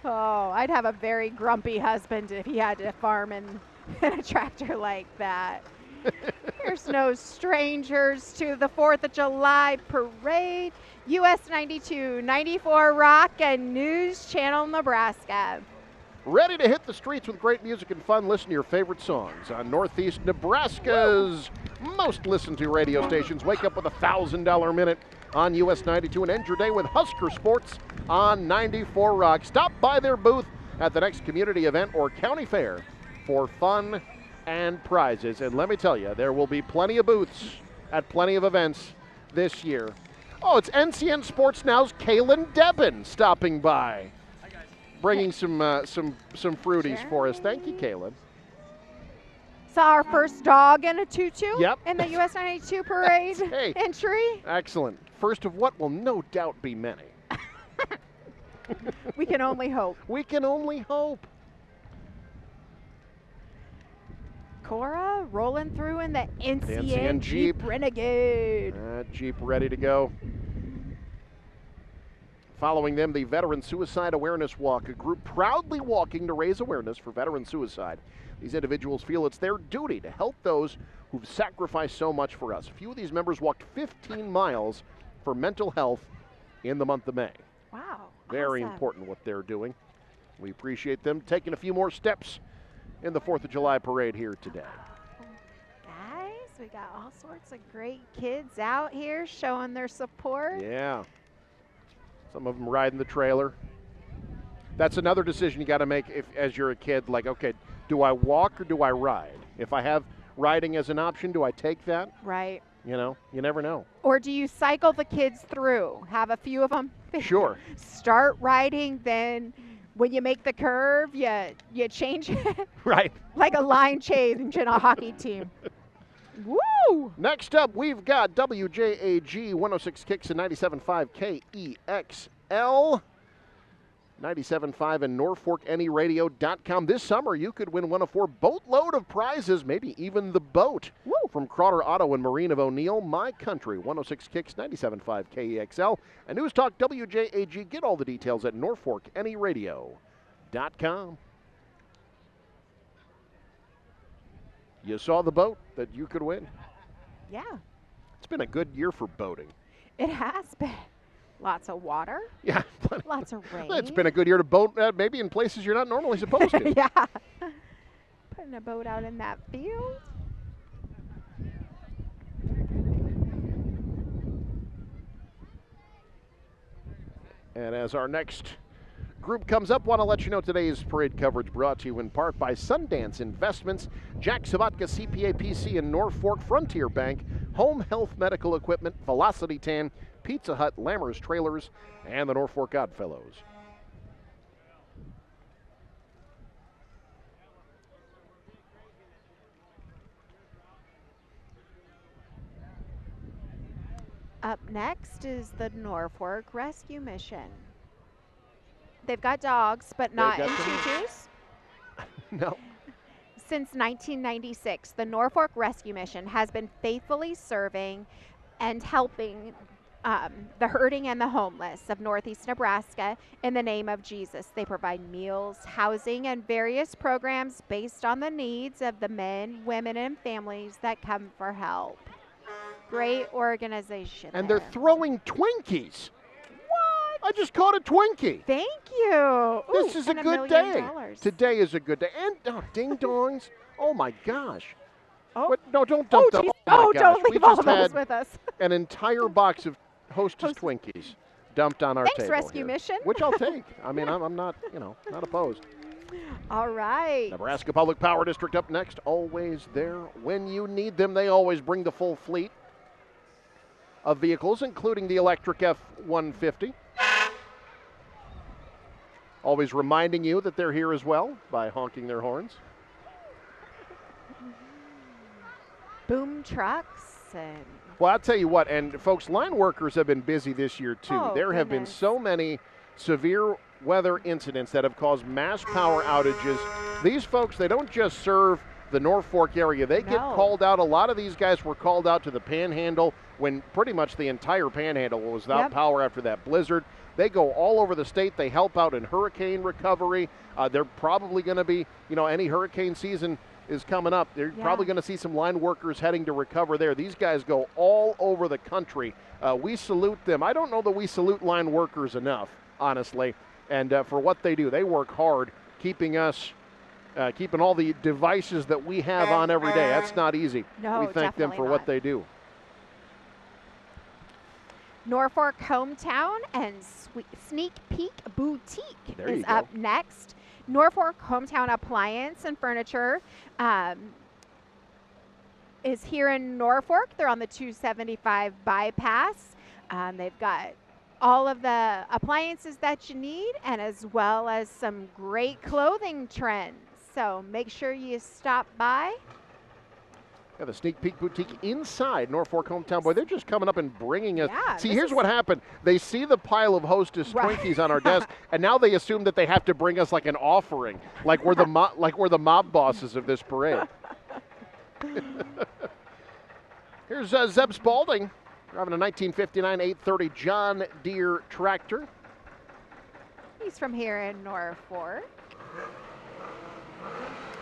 Oh, I'd have a very grumpy husband if he had to farm in a tractor like that. There's no strangers to the 4th of July parade. US 92, 94 Rock, and News Channel Nebraska. Ready to hit the streets with great music and fun. Listen to your favorite songs on Northeast Nebraska's most listened to radio stations. Wake up with $1,000 minute on US 92 and end your day with Husker Sports on 94 Rock. Stop by their booth at the next community event or county fair for fun and prizes. And let me tell you, there will be plenty of booths at plenty of events this year. Oh, it's NCN Sports Now's Kaylin Debin stopping by, bringing some fruities for us. Thank you, Kaylin. Saw our first dog in a tutu Yep. in the US 92 parade Hey. entry. Excellent. First of what will no doubt be many. We can only hope. We can only hope. Cora rolling through in the NCN NCN Jeep Jeep. Renegade. Jeep ready to go. Following them, the Veteran Suicide Awareness Walk, a group proudly walking to raise awareness for veteran suicide. These individuals feel it's their duty to help those who've sacrificed so much for us. A few of these members walked 15 miles for mental health in the month of May. Wow. Very awesome. important what they're doing. We appreciate them taking a few more steps in the 4th of July parade here today. Guys, we got all sorts of great kids out here showing their support. Yeah. Some of them riding the trailer. That's another decision you got to make if, as you're a kid, like, okay, do I walk or do I ride? If I have riding as an option, do I take that? Right. You know, you never know. Or do you cycle the kids through? Have a few of them Sure. start riding, then when you make the curve, you change it Right. like a line change in a hockey team. Woo! Next up, we've got WJAG 106 Kicks and 97.5 KEXL. 97.5 and NorfolkAnyRadio.com. This summer, you could win one of 4 boatload of prizes, maybe even the boat. Woo. From Crowder Auto and Marine of O'Neill, My Country, 106 Kicks, 97.5 KEXL. And News Talk WJAG. Get all the details at NorfolkAnyRadio.com. You saw the boat that you could win? Yeah, It's been a good year for boating. it has been. Lots of water, Yeah. lots of rain. It's been a good year to boat, maybe in places you're not normally supposed to. Yeah. Putting a boat out in that field. And as our next group comes up, want to let you know today's parade coverage brought to you in part by Sundance Investments, Jack Sabatka CPA PC in Norfolk, Frontier Bank, Home Health Medical Equipment, Velocity Tan, Pizza Hut, Lammers Trailers, and the Norfolk Oddfellows. Up next is the Norfolk Rescue Mission. They've got dogs, but not in got them. tutus. No. Since 1996, the Norfolk Rescue Mission has been faithfully serving and helping the hurting and the homeless of Northeast Nebraska in the name of Jesus. They provide meals, housing, and various programs based on the needs of the men, women, and families that come for help. Great organization. And there. they're throwing Twinkies. What? I just caught a Twinkie. Thank you. This Ooh, is a and $1 good million. day. Today is a good day. And ding dongs. Oh my gosh. Oh. What? No, don't dump them. geez. Oh my gosh. Don't We leave all just those had with us. an entire box of Hostess Twinkies dumped on our Thanks, table Rescue here, Mission. which I'll take. I mean, I'm not, not opposed. All right. Nebraska Public Power District up next. Always there when you need them. They always bring the full fleet of vehicles, including the electric F-150. Always reminding you that they're here as well by honking their horns. Boom trucks and Well, I'll tell you what, and folks, line workers have been busy this year too. Oh, There have been goodness. so many severe weather incidents that have caused mass power outages. These folks, they don't just serve the Norfolk area. They get No. called out. A lot of these guys were called out to the Panhandle when pretty much the entire Panhandle was without Yep. power after that blizzard. They go all over the state. They help out in hurricane recovery. They're probably going to be, any hurricane season is coming up. They're Yeah. probably going to see some line workers heading to recover there. These guys go all over the country. We salute them. I don't know that we salute line workers enough, honestly, and for what they do. They work hard keeping us, keeping all the devices that we have on every day. That's not easy. No, we thank them definitely for not. what they do. Norfolk Hometown and Sneak Peek Boutique There you is go. up next. Norfolk Hometown Appliance and Furniture is here in Norfolk. They're on the 275 bypass. They've got all of the appliances that you need, and as well as some great clothing trends. So make sure you stop by. Got a sneak peek boutique inside Norfolk Hometown. Boy, they're just coming up and bringing us. Yeah, See, here's what happened. They see the pile of Hostess Twinkies on our desk, and now they assume that they have to bring us like an offering, like we're the mob bosses of this parade. Here's Zeb Spalding driving a 1959 830 John Deere tractor. He's from here in Norfolk.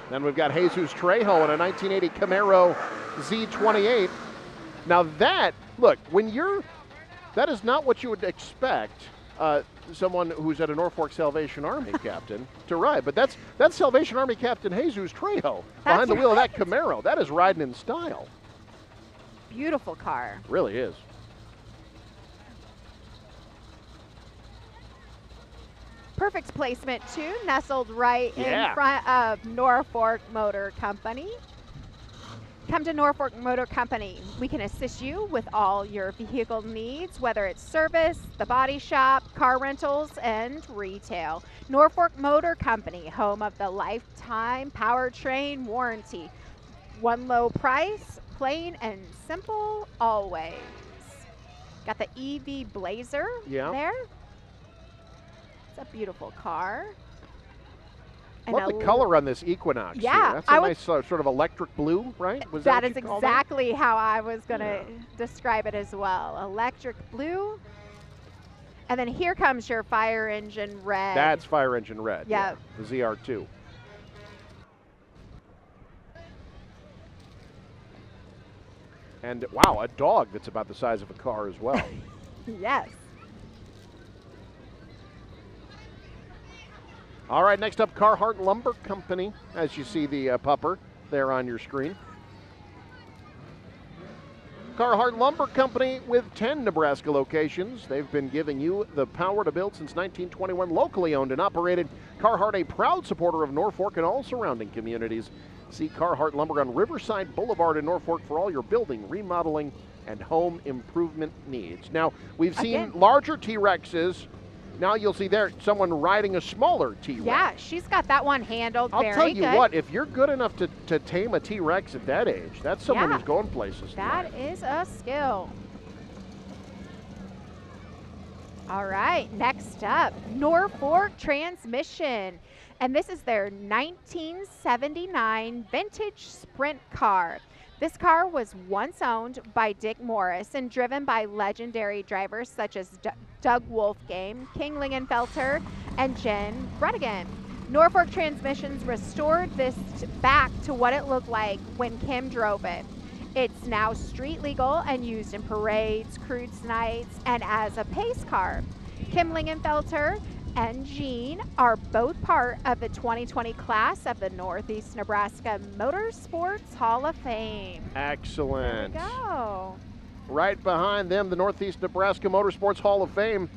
Then we've got Jesus Trejo in a 1980 Camaro Z28. Now that, look, that is not what you would expect someone who's at a Norfolk Salvation Army captain to ride. But that's Salvation Army Captain Jesus Trejo behind the wheel of that Camaro. That is riding in style. Beautiful car. Really is. Perfect placement too, nestled right in front of Norfolk Motor Company. Come to Norfolk Motor Company. We can assist you with all your vehicle needs, whether it's service, the body shop, car rentals, and retail. Norfolk Motor Company, home of the lifetime powertrain warranty. One low price, plain and simple always. Got the EV Blazer there. It's a beautiful car. I love the color on this Equinox. Yeah. That's a nice sort of electric blue, right? That is exactly how I was going to describe it as well. Electric blue. And then here comes your fire engine red. That's fire engine red. Yep. Yeah, the ZR2. And wow, a dog that's about the size of a car as well. Yes. All right, next up, Carhartt Lumber Company, as you see the pupper there on your screen. Carhartt Lumber Company with 10 Nebraska locations. They've been giving you the power to build since 1921, locally owned and operated. Carhartt, a proud supporter of Norfolk and all surrounding communities. See Carhartt Lumber on Riverside Boulevard in Norfolk for all your building, remodeling, and home improvement needs. Now, we've seen larger T-Rexes. Now you'll see there someone riding a smaller T-Rex. Yeah, she's got that one handled very good. I'll tell you what, if you're good enough to tame a T-Rex at that age, that's someone who's going places. That is a skill. All right, next up, Norfolk Transmission. And this is their 1979 vintage sprint car. This car was once owned by Dick Morris and driven by legendary drivers such as Doug Wolfgang, King Lingenfelter, and Jen Bredigan. Norfolk Transmissions restored this back to what it looked like when Kim drove it. It's now street legal and used in parades, cruise nights, and as a pace car. Kim Lingenfelter and Jean are both part of the 2020 class of the Northeast Nebraska Motorsports Hall of Fame. Excellent. There we go. Right behind them, the Northeast Nebraska Motorsports Hall of Fame,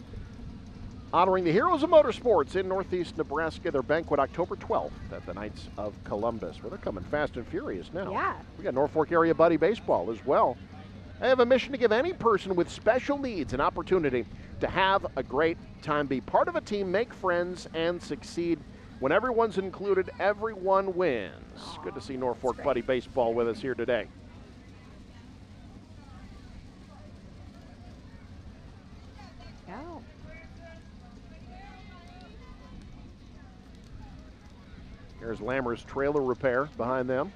honoring the heroes of motorsports in Northeast Nebraska. Their banquet October 12th at the Knights of Columbus. Well, they're coming fast and furious now. Yeah. We got Norfolk area Buddy Baseball as well. They have a mission to give any person with special needs an opportunity to have a great time, be part of a team, make friends, and succeed. When everyone's included, everyone wins. Good to see Norfolk Buddy Baseball with us here today. Go. There's Lammer's Trailer Repair behind them.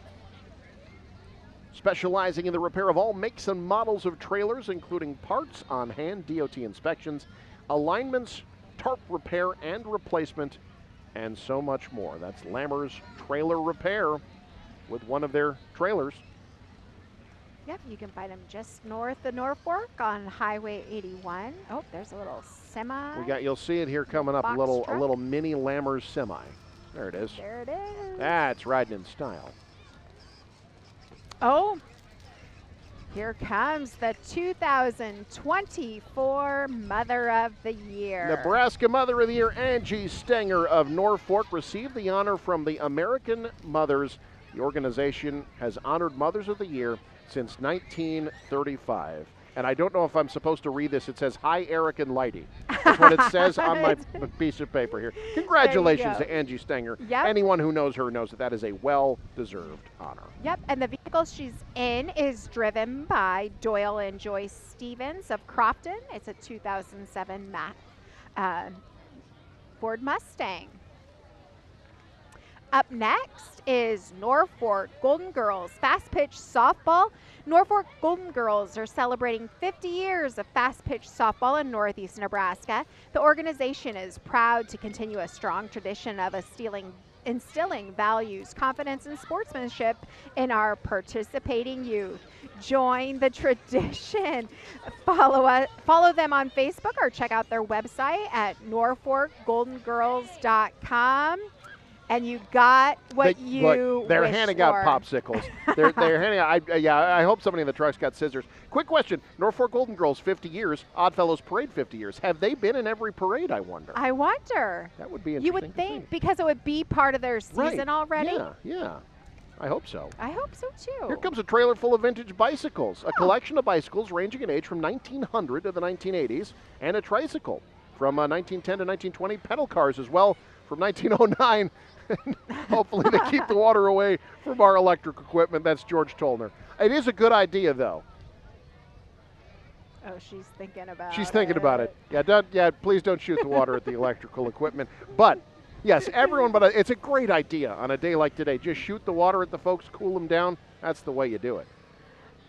Specializing in the repair of all makes and models of trailers, including parts on hand, DOT inspections, alignments, tarp repair and replacement, and so much more. That's Lammer's Trailer Repair with one of their trailers. Yep, you can find them just north of Norfolk on Highway 81. Oh, there's a little semi. You'll see it here coming up, a little mini Lammer's semi. There it is. There it is. That's riding in style. Oh, Here comes the 2024 Mother of the Year. Nebraska Mother of the Year, Angie Stenger of Norfolk, received the honor from the American Mothers. The organization has honored Mothers of the Year since 1935. And I don't know if I'm supposed to read this. It says, "Hi, Eric and Lighty." That's what it says on my piece of paper here. Congratulations to Angie Stenger. Yep. Anyone who knows her knows that that is a well-deserved honor. Yep, and the vehicle she's in is driven by Doyle and Joyce Stevens of Crofton. It's a 2007 Ford Mustang. Up next is Norfolk Golden Girls Fast Pitch Softball. Norfolk Golden Girls are celebrating 50 years of fast pitch softball in Northeast Nebraska. The organization is proud to continue a strong tradition of instilling values, confidence, and sportsmanship in our participating youth. Join the tradition. Follow them on Facebook or check out their website at norfolkgoldengirls.com. And you got what they're wished handing for. out popsicles. they're handing out. I hope somebody in the truck's got scissors. Quick question: Norfolk Golden Girls 50 years, Oddfellows Parade 50 years. Have they been in every parade? I wonder. I wonder. That would be interesting. You would think because it would be part of their season already. Yeah. I hope so. I hope so too. Here comes a trailer full of vintage bicycles. A collection of bicycles ranging in age from 1900 to the 1980s, and a tricycle from 1910 to 1920. Pedal cars as well from 1909. Hopefully they keep the water away from our electric equipment. That's George Tolner. It is a good idea, though. Oh, she's thinking about it. She's thinking about it. Please don't shoot the water at the electrical equipment. But, yes, everyone, but it's a great idea on a day like today. Just shoot the water at the folks, cool them down. That's the way you do it.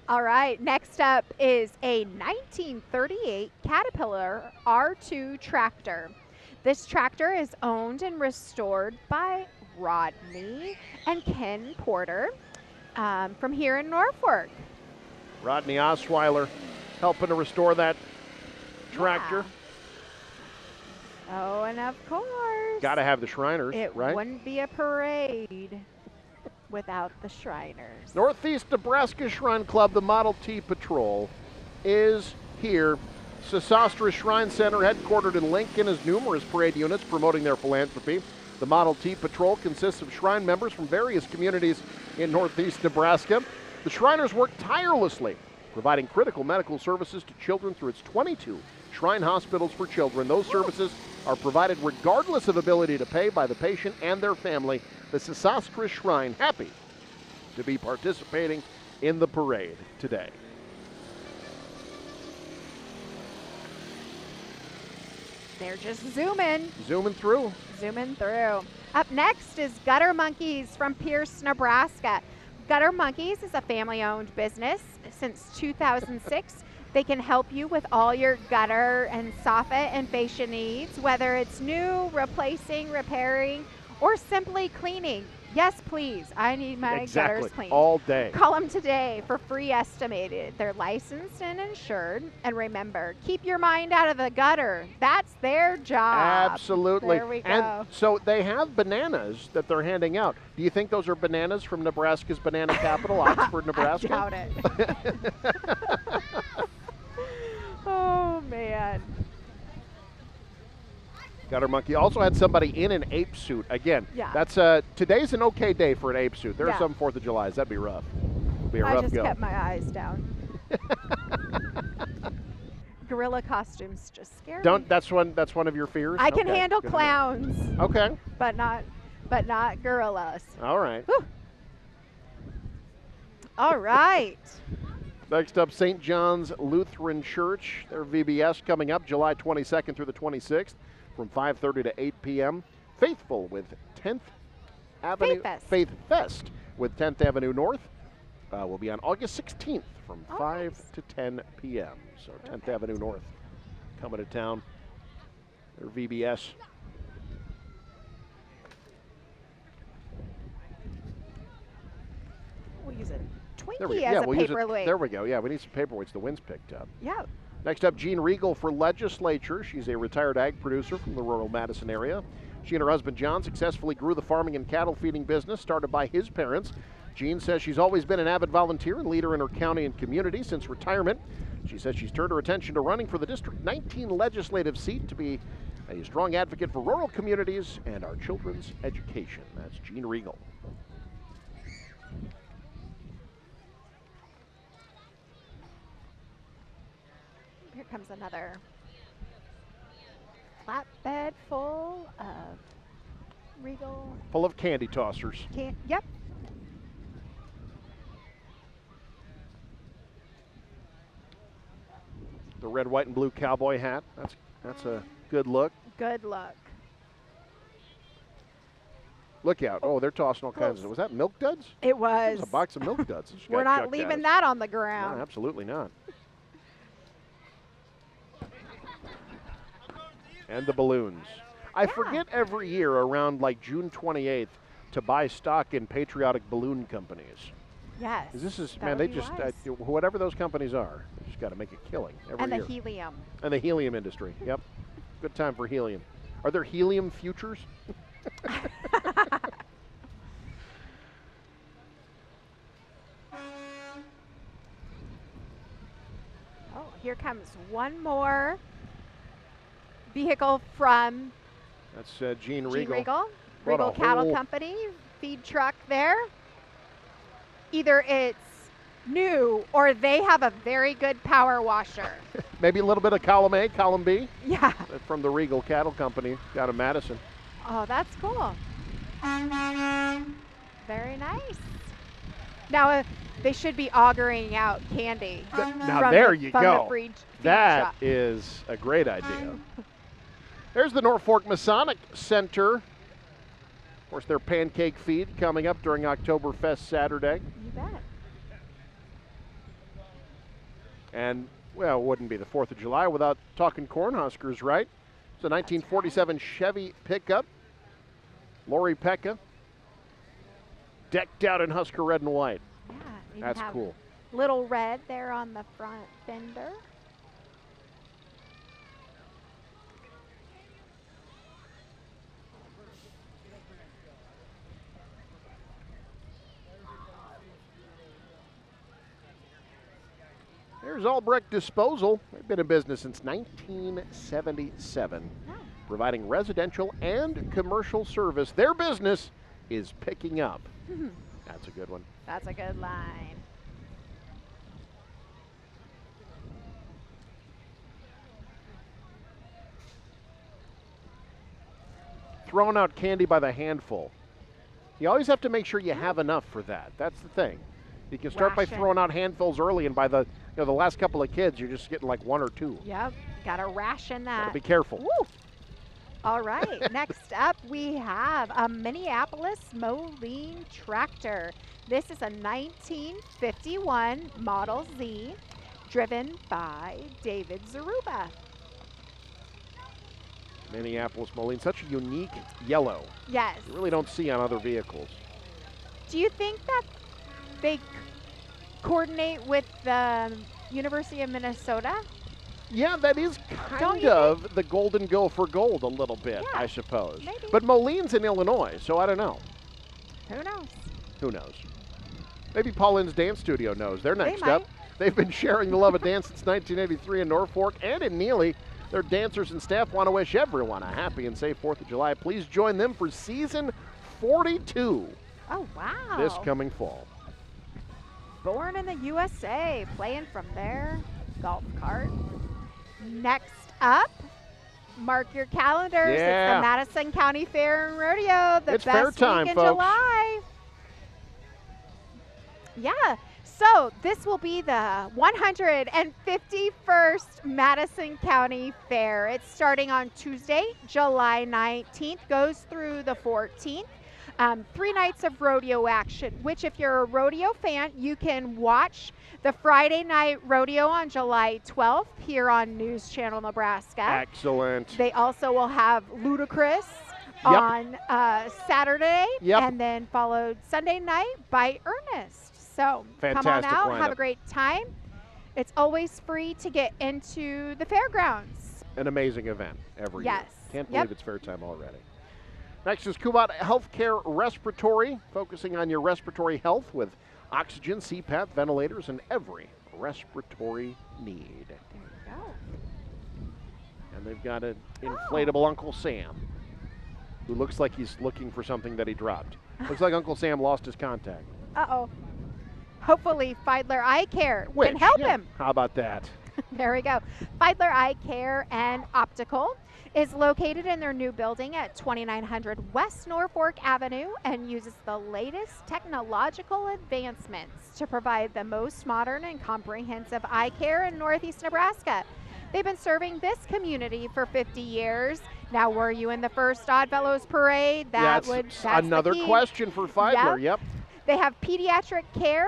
All right, next up is a 1938 Caterpillar R2 tractor. This tractor is owned and restored by Rodney and Ken Porter from here in Norfolk. Rodney Osweiler helping to restore that tractor. Yeah. Oh, and of course. Got to have the Shriners, it right? It wouldn't be a parade without the Shriners. Northeast Nebraska Shrine Club, the Model T Patrol, is here. Sesostris Shrine Center, headquartered in Lincoln, has numerous parade units promoting their philanthropy. The Model T Patrol consists of Shrine members from various communities in Northeast Nebraska. The Shriners work tirelessly, providing critical medical services to children through its 22 Shrine hospitals for children. Those services are provided regardless of ability to pay by the patient and their family. The Sesostris Shrine happy to be participating in the parade today. They're just zooming. Zooming through. Zooming through. Up next is Gutter Monkeys from Pierce, Nebraska. Gutter Monkeys is a family-owned business since 2006. They can help you with all your gutter and soffit and fascia needs, whether it's new, replacing, repairing, or simply cleaning. Yes, please. I need my gutters cleaned. All day. Call them today for free estimated. They're licensed and insured. And remember, keep your mind out of the gutter. That's their job. Absolutely. There we go. And so they have bananas that they're handing out. Do you think those are bananas from Nebraska's banana capital, Oxford, Nebraska? I doubt it. Oh, man. Gutter Monkey also had somebody in an ape suit. Again, that's today's an okay day for an ape suit. There are some 4th of Julys. That'd be rough. It'd be a rough go. I just kept my eyes down. Gorilla costumes just scare me. That's one of your fears? I can handle clowns. Okay. But not gorillas. All right. Whew. All right. Next up, St. John's Lutheran Church. Their VBS coming up July 22nd through the 26th. From 5:30 to 8 p.m. Faithful with 10th Avenue. Faith Fest with 10th Avenue North will be on August 16th from 5 to 10 p.m. So 10th Avenue North coming to town. Their VBS. We'll use a Twinkie as a paperweight. There we go. Yeah, we need some paperweights. The wind's picked up. Yeah. Next up, Jean Regal for legislature. She's a retired ag producer from the rural Madison area. She and her husband John successfully grew the farming and cattle feeding business started by his parents. Jean says she's always been an avid volunteer and leader in her county and community since retirement. She says she's turned her attention to running for the District 19 legislative seat to be a strong advocate for rural communities and our children's education. That's Jean Regal. Here comes another flatbed full of Regal. Full of candy tossers. Yep. The red, white, and blue cowboy hat. That's a good look. Good look. Look out. Oh, they're tossing all kinds of. Was that Milk Duds? It was. It was a box of Milk Duds. We're not leaving that on the ground. No, absolutely not. And the balloons. I forget every year around like June 28th to buy stock in patriotic balloon companies. Yes. This is, that man, would they be just, wise. whatever those companies are, they just got to make a killing every And year. the helium. And the helium industry. Yep. Good time for helium. Are there helium futures? Oh, here comes one more vehicle from That's Jean Jean Regal. Regal. What Regal a Cattle whole- Company feed truck there. Either it's new or they have a very good power washer. Maybe a little bit of column A, column B Yeah. from the Regal Cattle Company down in Madison. Oh, that's cool. Very nice. Now, they should be augering out candy. Now from there the, you from go. The feed That truck. is a great idea. There's the Norfolk Masonic Center. Of course, their pancake feed coming up during Oktoberfest Saturday. You bet. And, well, it wouldn't be the 4th of July without talking Cornhuskers, right? It's a 1947 Chevy pickup. Lori Pekka, decked out in Husker red and white. Yeah. even That's have cool. Little red there on the front fender. There's Albrecht Disposal. They've been in business since 1977, Oh. providing residential and commercial service. Their business is picking up. That's a good one. That's a good line. Throwing out candy by the handful. You always have to make sure you have enough for that. That's the thing. You can start by Ration. throwing out handfuls early, and by the the last couple of kids, you're just getting like one or two. Yep. Gotta ration that. Gotta be careful. Woo. All right. Next up, we have a Minneapolis Moline tractor. This is a 1951 Model Z, driven by David Zaruba. Minneapolis Moline, such a unique yellow. Yes. You really don't see on other vehicles. Do you think that they coordinate with the University of Minnesota? Yeah, that is Don't kind you of the Golden Gopher Gold a little bit, Yeah, I suppose. maybe. But Moline's in Illinois, so I don't know. Who knows? Who knows? Maybe Pauline's Dance Studio knows. They're next might. up. They've been sharing the love of dance since 1983 in Norfolk and in Neely. Their dancers and staff want to wish everyone a happy and safe 4th of July. Please join them for season 42 Oh, wow. this coming fall. Born in the USA, playing from their golf cart. Next up, mark your calendars. It's Yeah. the Madison County Fair and Rodeo, the It's best fair time, week in folks. July. Yeah. So this will be the 151st Madison County Fair. It's starting on Tuesday, July 19th, goes through the 14th. 3 nights of rodeo action, which if you're a rodeo fan, you can watch the Friday night rodeo on July 12th here on News Channel Nebraska. Excellent. They also will have Ludacris Yep. on Saturday, Yep. and then followed Sunday night by Ernest. So come on Fantastic out, lineup. have a great time. It's always free to get into the fairgrounds. An amazing event every year. Yes. Can't Yep. believe it's fair time already. Next is Kubat Healthcare Respiratory, focusing on your respiratory health with oxygen, CPAP, ventilators, and every respiratory need. There you go. And they've got an inflatable Uncle Sam, who looks like he's looking for something that he dropped. Looks like Uncle Sam lost his contact. Uh-oh. Hopefully Feidler Eye Care Which, can help yeah, him. How about that? There we go. Feidler Eye Care and Optical is located in their new building at 2900 West Norfolk Avenue and uses the latest technological advancements to provide the most modern and comprehensive eye care in Northeast Nebraska. They've been serving this community for 50 years. Now, were you in the first Oddfellows parade? That's another question for Feidler. Yep. They have pediatric care,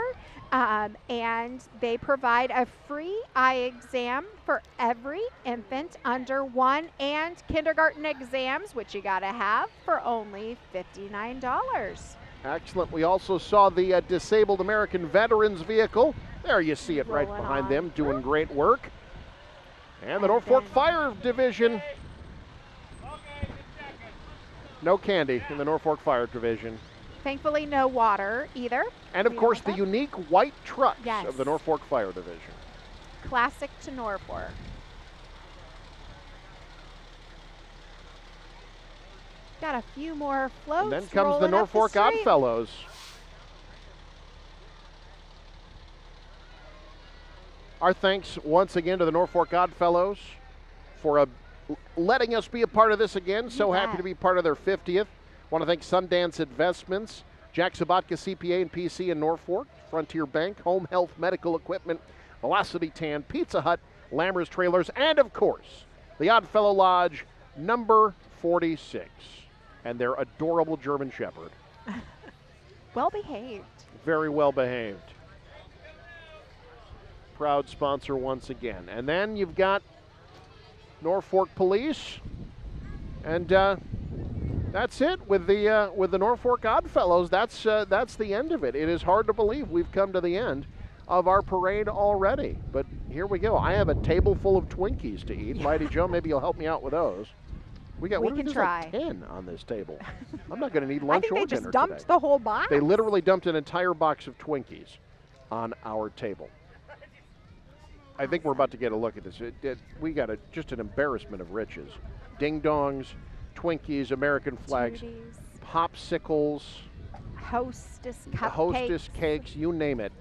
and they provide a free eye exam for every infant under 1 and kindergarten exams, which you got to have, for only $59. Excellent. We also saw the Disabled American Veterans vehicle. There you see it right Rolling behind on. them, doing great work. And the Norfolk Fire Division. No candy in the Norfolk Fire Division. Thankfully, no water either. And of course, the unique white trucks Yes. of the Norfolk Fire Division. Classic to Norfolk. Got a few more floats. And then comes the rolling up Norfolk street. Oddfellows. Our thanks once again to the Norfolk Oddfellows for letting us be a part of this again. So happy to be part of their 50th. Want to thank Sundance Investments, Jack Sabatka CPA and PC in Norfolk, Frontier Bank, Home Health Medical Equipment, Velocity Tan, Pizza Hut, Lammers Trailers, and of course, the Oddfellow Lodge, number 46, and their adorable German Shepherd. Well behaved. Very well behaved. Proud sponsor once again. And then you've got Norfolk Police, and that's it with the Norfolk Oddfellows. That's the end of it. It is hard to believe we've come to the end of our parade already, but here we go. I have a table full of Twinkies to eat. Mighty Joe, maybe you'll help me out with those. We can try. Like 10 on this table. I'm not going to need lunch or dinner I think they just dumped today. the whole box. They literally dumped an entire box of Twinkies on our table. I think we're about to get a look at this. We got just an embarrassment of riches. Ding-dongs, Twinkies, American flags, Tooties, popsicles, Hostess cupcakes. Hostess cakes, you name it.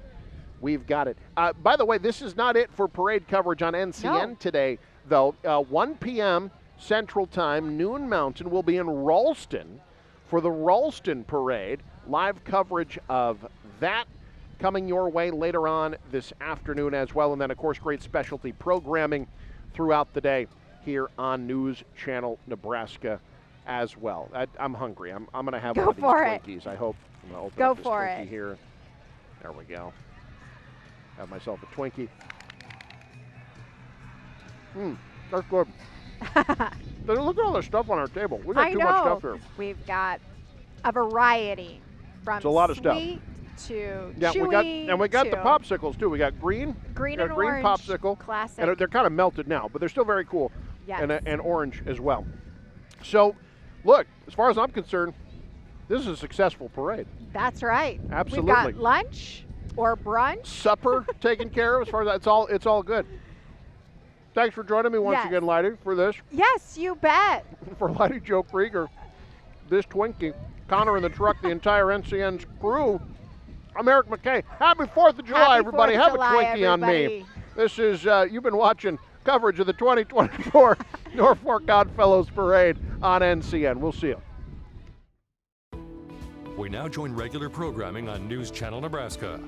We've got it. By the way, this is not it for parade coverage on NCN today, though. 1 p.m. Central Time, noon Mountain. We'll be in Ralston for the Ralston Parade. Live coverage of that coming your way later on this afternoon as well. And then, of course, great specialty programming throughout the day here on News Channel Nebraska as well. I'm hungry. I'm going to have one of these Twinkies. I hope. I'm going to open up this Twinkie here. There we go. Have myself a Twinkie. That's good. Look at all the stuff on our table. We got too much stuff here. We've got a variety from it's a lot of stuff. sweet to chewy. We got the popsicles too. We got green and green orange popsicle. Classic. And they're kind of melted now, but they're still very cool. Yes. And orange as well. So, look, as far as I'm concerned, this is a successful parade. That's right. Absolutely. We've got lunch or brunch. Supper taken care of. As far as it's all good. Thanks for joining me once again, Leidy, for this. Yes, you bet. For Leidy, Joe Krieger, this Twinkie, Connor in the truck, the entire NCN's crew. I'm Eric McKay. Happy 4th of July, everybody. Have a Twinkie on me. This is, you've been watching coverage of the 2024 Norfolk Oddfellows Parade on NCN. We'll see you. We now join regular programming on News Channel Nebraska.